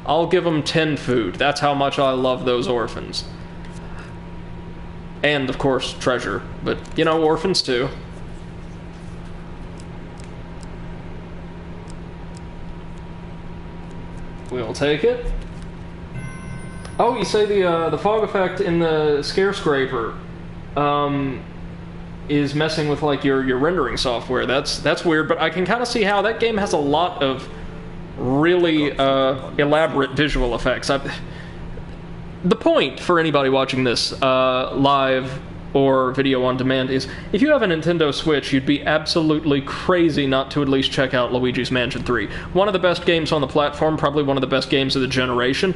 I'll give them 10 food. That's how much I love those orphans. And, of course, treasure. But, you know, orphans too. We'll take it. Oh, you say the fog effect in the Scare Scraper is messing with, like, your rendering software. That's weird, but I can kind of see how that game has a lot of really elaborate visual effects. The point for anybody watching this live or video on demand is, if you have a Nintendo Switch, you'd be absolutely crazy not to at least check out Luigi's Mansion 3. One of the best games on the platform, probably one of the best games of the generation.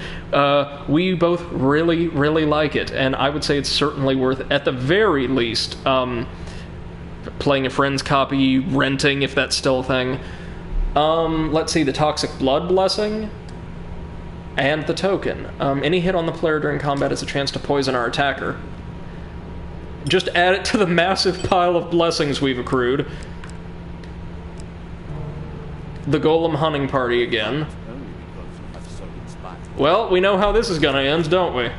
We both really, really like it, and I would say it's certainly worth, at the very least, playing a friend's copy, renting, if that's still a thing. Let's see, the Toxic Blood Blessing, and the Token. Any hit on the player during combat is a chance to poison our attacker. Just add it to the massive pile of blessings we've accrued. The Golem hunting party again. Well, we know how this is gonna end, don't we?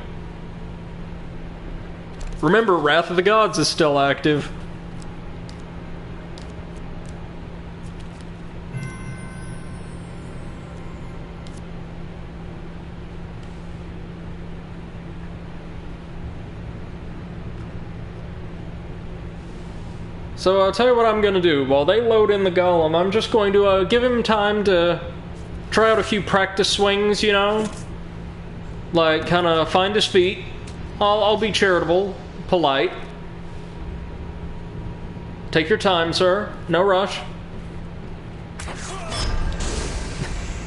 Remember, Wrath of the Gods is still active. So I'll tell you what I'm going to do. While they load in the Golem, I'm just going to give him time to try out a few practice swings, you know? Like, kind of find his feet. I'll be charitable, polite. Take your time, sir. No rush.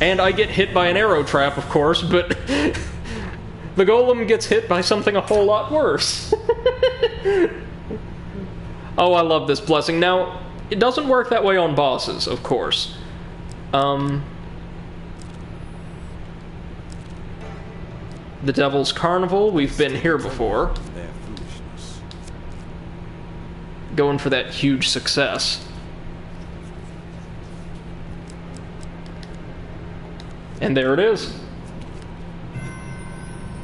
And I get hit by an arrow trap, of course, but the Golem gets hit by something a whole lot worse. Oh, I love this blessing. Now, it doesn't work that way on bosses, of course. The Devil's Carnival, we've been here before. Going for that huge success. And there it is.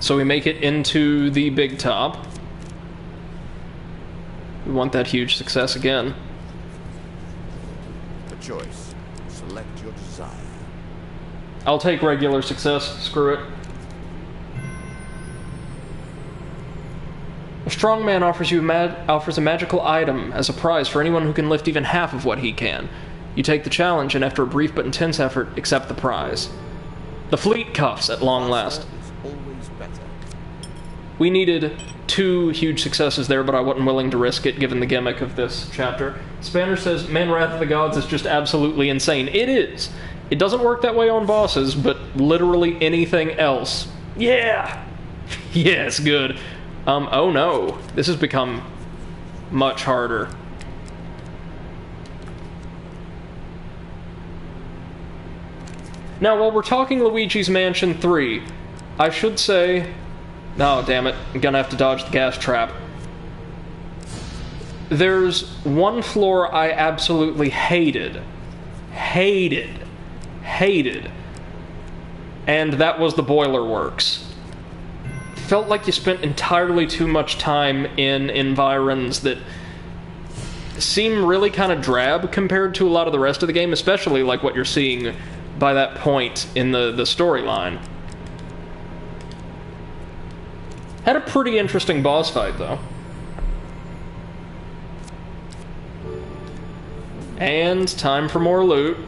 So we make it into the big top. We want that huge success again. A choice. Select your desire. I'll take regular success. Screw it. A strong man offers a magical item as a prize for anyone who can lift even half of what he can. You take the challenge, and after a brief but intense effort, accept the prize. The fleet cuffs at long last. Is always better. We needed 2 huge successes there, but I wasn't willing to risk it given the gimmick of this chapter. Spanner says, man, Wrath of the Gods is just absolutely insane. It is. It doesn't work that way on bosses, but literally anything else. Yeah! Yes, good. Oh no. This has become much harder. Now, while we're talking Luigi's Mansion 3, I should say... Oh, damn it. I'm gonna have to dodge the gas trap. There's one floor I absolutely hated. Hated. And that was the Boiler Works. Felt like you spent entirely too much time in environs that seem really kind of drab compared to a lot of the rest of the game, especially like what you're seeing by that point in the storyline. Had a pretty interesting boss fight, though. And time for more loot.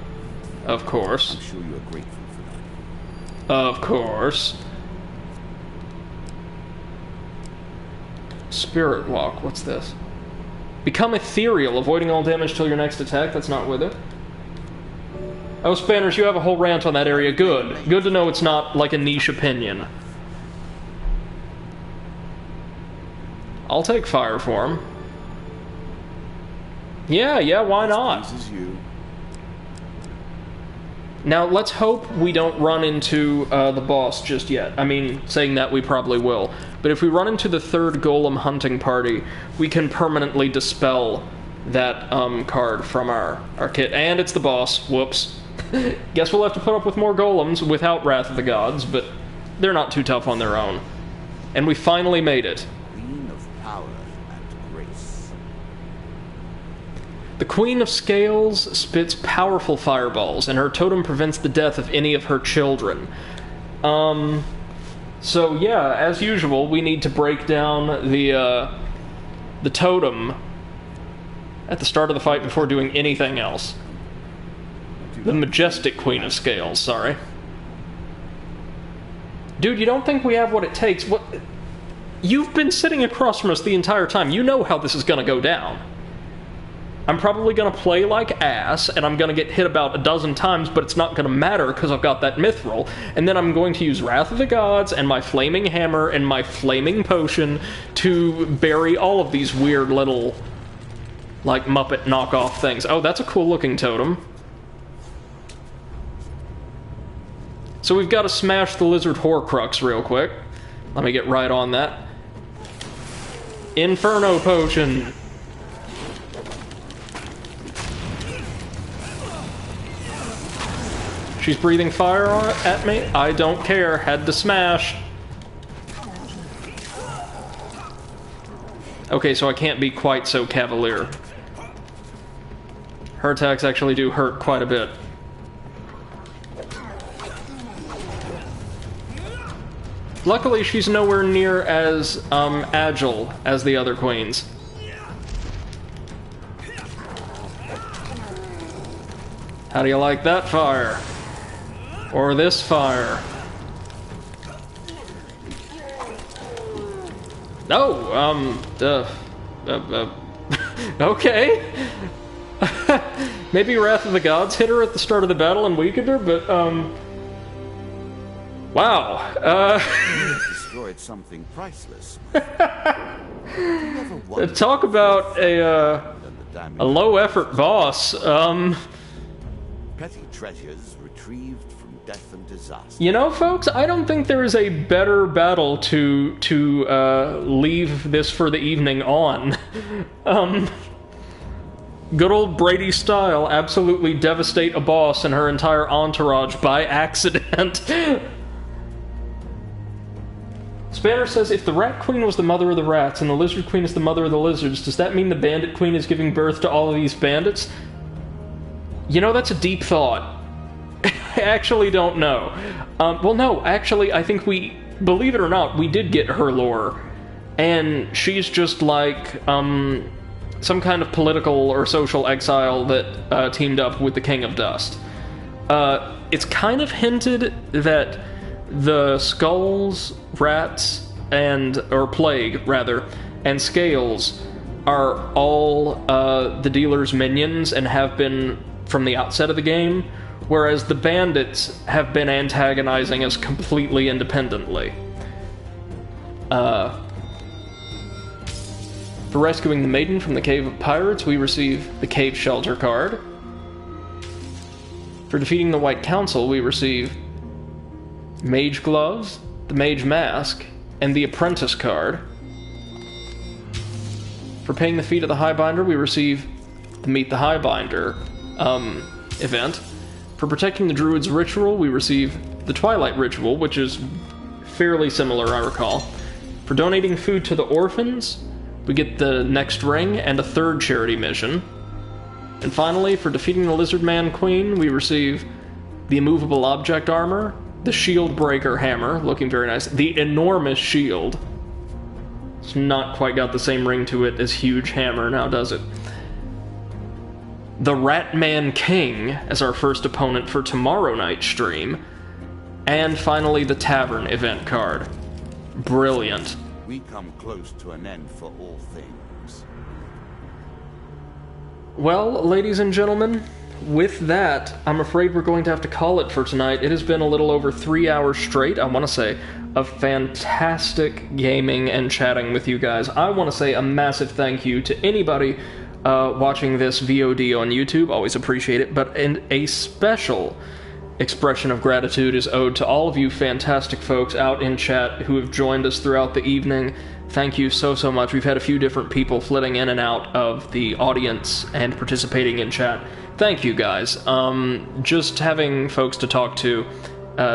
Of course. I'm sure you're grateful for that. Of course. Spirit Walk, what's this? Become ethereal, avoiding all damage till your next attack. That's not with it. Oh, Spanners, you have a whole rant on that area. Good. Good to know it's not like a niche opinion. I'll take Fire Form. Yeah, why not? Pleases you. Now, let's hope we don't run into the boss just yet. I mean, saying that, we probably will. But if we run into the 3rd Golem hunting party, we can permanently dispel that card from our kit. And it's the boss. Whoops. Guess we'll have to put up with more golems without Wrath of the Gods, but they're not too tough on their own. And we finally made it. Queen of power and grace. The Queen of Scales spits powerful fireballs, and her totem prevents the death of any of her children. So yeah, as usual, we need to break down the totem at the start of the fight before doing anything else. The majestic Queen of Scales, sorry. Dude, you don't think we have what it takes? What? You've been sitting across from us the entire time. You know how this is gonna go down. I'm probably gonna play like ass, and I'm gonna get hit about a dozen times, but it's not gonna matter because I've got that mithril. And then I'm going to use Wrath of the Gods and my flaming hammer and my flaming potion to bury all of these weird little, like, Muppet knockoff things. Oh, that's a cool looking totem. So we've got to smash the Lizard Horcrux real quick. Let me get right on that. Inferno Potion. She's breathing fire at me. I don't care. Had to smash. Okay, so I can't be quite so cavalier. Her attacks actually do hurt quite a bit. Luckily, she's nowhere near as agile as the other queens. How do you like that fire? Or this fire? No, okay. Maybe Wrath of the Gods hit her at the start of the battle and weakened her, but, wow. Destroyed something priceless. Talk about a low-effort boss. Petty treasures retrieved from death and disaster. You know, folks, I don't think there is a better battle to leave this for the evening on. Good old Brady style, absolutely devastate a boss and her entire entourage by accident. Spanner says, if the Rat Queen was the mother of the rats and the Lizard Queen is the mother of the lizards, does that mean the Bandit Queen is giving birth to all of these bandits? You know, that's a deep thought. I actually don't know. Well, no, actually, I think we, believe it or not, we did get her lore. And she's just like, some kind of political or social exile that teamed up with the King of Dust. It's kind of hinted that the skulls, rats, or plague, rather, and scales are all the dealer's minions and have been from the outset of the game, whereas the bandits have been antagonizing us completely independently. For rescuing the maiden from the Cave of Pirates, we receive the Cave Shelter card. For defeating the White Council, we receive Mage Gloves, the Mage Mask, and the Apprentice card. For paying the fee to the Highbinder, we receive the Meet the Highbinder event. For protecting the Druid's Ritual, we receive the Twilight Ritual, which is fairly similar, I recall. For donating food to the orphans, we get the Next Ring and a third charity mission. And finally, for defeating the Lizard Man Queen, we receive the Immovable Object Armor, the Shield Breaker Hammer, looking very nice, the Enormous Shield. It's not quite got the same ring to it as Huge Hammer now, does it? The Ratman King as our first opponent for tomorrow night's stream. And finally, the Tavern event card. Brilliant. We come close to an end for all things. Well, ladies and gentlemen, with that, I'm afraid we're going to have to call it for tonight. It has been a little over 3 hours straight, I want to say, of fantastic gaming and chatting with you guys. I want to say a massive thank you to anybody watching this VOD on YouTube. Always appreciate it. But a special expression of gratitude is owed to all of you fantastic folks out in chat who have joined us throughout the evening. Thank you so much. We've had a few different people flitting in and out of the audience and participating in chat. Thank you, guys. Just having folks to talk to,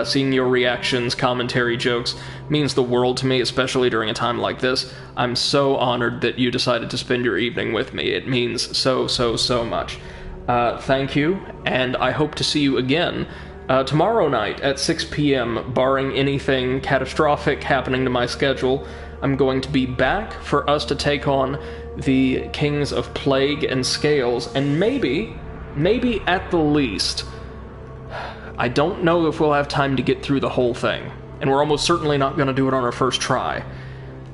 seeing your reactions, commentary, jokes, means the world to me, especially during a time like this. I'm so honored that you decided to spend your evening with me. It means so much. Thank you, and I hope to see you again tomorrow night at 6 p.m., barring anything catastrophic happening to my schedule. I'm going to be back for us to take on the Kings of Plague and Scales, and maybe at the least, I don't know if we'll have time to get through the whole thing, and we're almost certainly not going to do it on our first try.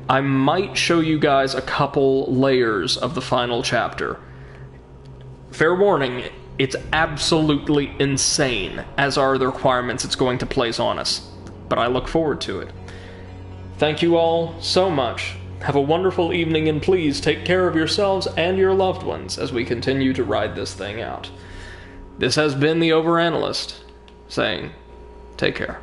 I might show you guys a couple layers of the final chapter. Fair warning, it's absolutely insane, as are the requirements it's going to place on us. But I look forward to it. Thank you all so much. Have a wonderful evening, and please take care of yourselves and your loved ones as we continue to ride this thing out. This has been the Overanalyst, saying, take care.